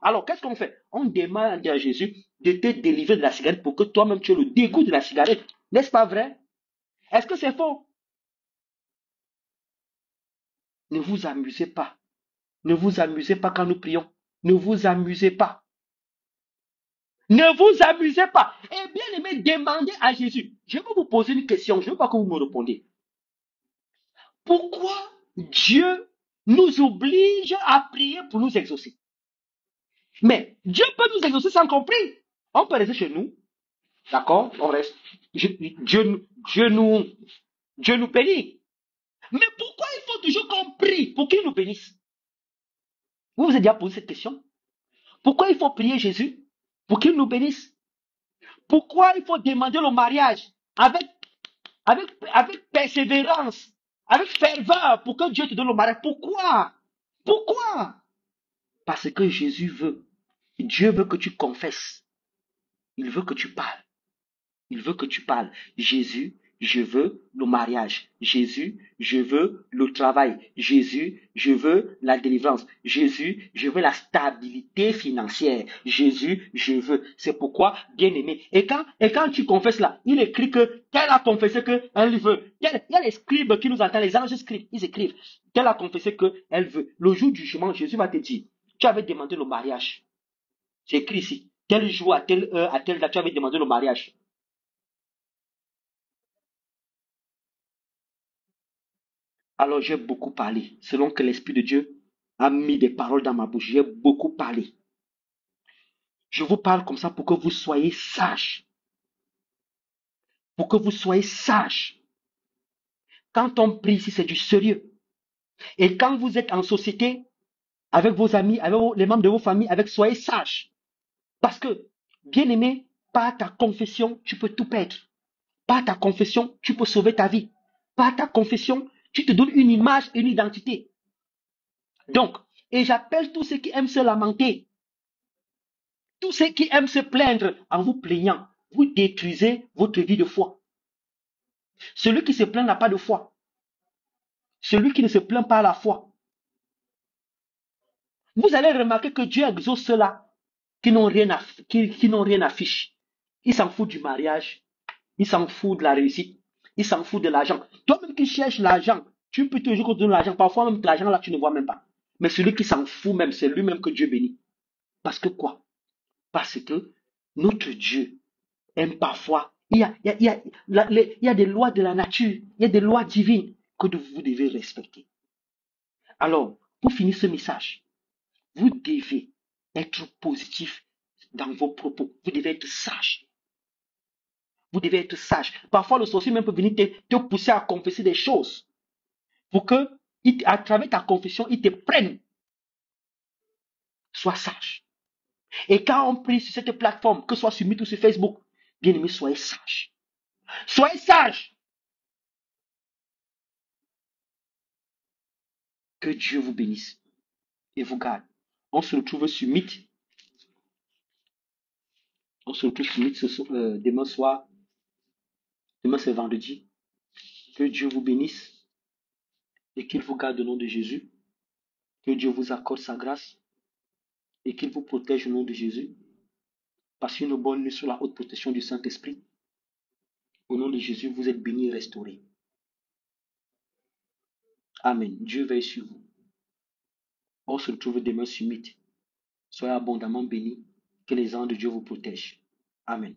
Alors, qu'est-ce qu'on fait? On demande à Jésus de te délivrer de la cigarette pour que toi-même tu aies le dégoût de la cigarette. N'est-ce pas vrai? Est-ce que c'est faux? Ne vous amusez pas. Ne vous amusez pas quand nous prions. Ne vous amusez pas. Ne vous amusez pas. Et bien aimé, demandez à Jésus. Je vais vous poser une question. Je ne veux pas que vous me répondiez. Pourquoi Dieu nous oblige à prier pour nous exaucer? Mais Dieu peut nous exaucer sans qu'on prie. On peut rester chez nous. D'accord? On reste. Dieu nous bénit. Mais pourquoi il faut toujours qu'on prie pour qu'il nous bénisse? Vous vous êtes déjà posé cette question? Pourquoi il faut prier Jésus pour qu'il nous bénisse? Pourquoi il faut demander le mariage avec persévérance, avec ferveur pour que Dieu te donne le mariage? Pourquoi? Pourquoi? Parce que Jésus veut. Dieu veut que tu confesses. Il veut que tu parles. Il veut que tu parles. Jésus, je veux le mariage. Jésus, je veux le travail. Jésus, je veux la délivrance. Jésus, je veux la stabilité financière. Jésus, je veux. C'est pourquoi, bien aimé. Et quand tu confesses là, il écrit que tel a confessé qu'elle veut. Il y a les scribes qui nous entendent, les anges scribes, ils écrivent. Tel a confessé qu'elle veut. Le jour du jugement, Jésus va te dire, tu avais demandé le mariage. C'est écrit ici. Tel jour, à telle heure, à telle date, tu avais demandé le mariage. Alors j'ai beaucoup parlé, selon que l'Esprit de Dieu a mis des paroles dans ma bouche. J'ai beaucoup parlé. Je vous parle comme ça pour que vous soyez sages. Pour que vous soyez sages. Quand on prie ici, c'est du sérieux. Et quand vous êtes en société, avec vos amis, avec les membres de vos familles, soyez sages. Parce que, bien aimé, par ta confession, tu peux tout perdre. Par ta confession, tu peux sauver ta vie. Par ta confession, tu te donnes une image, une identité. Donc, et j'appelle tous ceux qui aiment se lamenter, tous ceux qui aiment se plaindre en vous plaignant, vous détruisez votre vie de foi. Celui qui se plaint n'a pas de foi. Celui qui ne se plaint pas a la foi. Vous allez remarquer que Dieu exauce ceux-là qui n'ont rien à fiche. Il s'en fout du mariage. Il s'en fout de la réussite. Il s'en fout de l'argent. Toi-même qui cherches l'argent, tu peux toujours donner l'argent. Parfois même l'argent là, tu ne vois même pas. Mais celui qui s'en fout même, c'est lui-même que Dieu bénit. Parce que quoi? Parce que notre Dieu aime parfois. Il y a des lois de la nature, il y a des lois divines que vous devez respecter. Alors, pour finir ce message, vous devez être positif dans vos propos. Vous devez être sage. Vous devez être sage. Parfois, le sorcier même peut venir te pousser à confesser des choses pour que, à travers ta confession, il te prenne. Sois sage. Et quand on prie sur cette plateforme, que ce soit sur Meet ou sur Facebook, bien aimé, soyez sage. Soyez sage. Que Dieu vous bénisse et vous garde. On se retrouve sur Meet. On se retrouve sur Meet demain soir. Demain, c'est vendredi. Que Dieu vous bénisse et qu'il vous garde au nom de Jésus. Que Dieu vous accorde sa grâce et qu'il vous protège au nom de Jésus. Passez une bonne nuit sous la haute protection du Saint-Esprit. Au nom de Jésus, vous êtes bénis et restaurés. Amen. Dieu veille sur vous. On se retrouve demain sur Meet. Soyez abondamment bénis. Que les anges de Dieu vous protègent. Amen.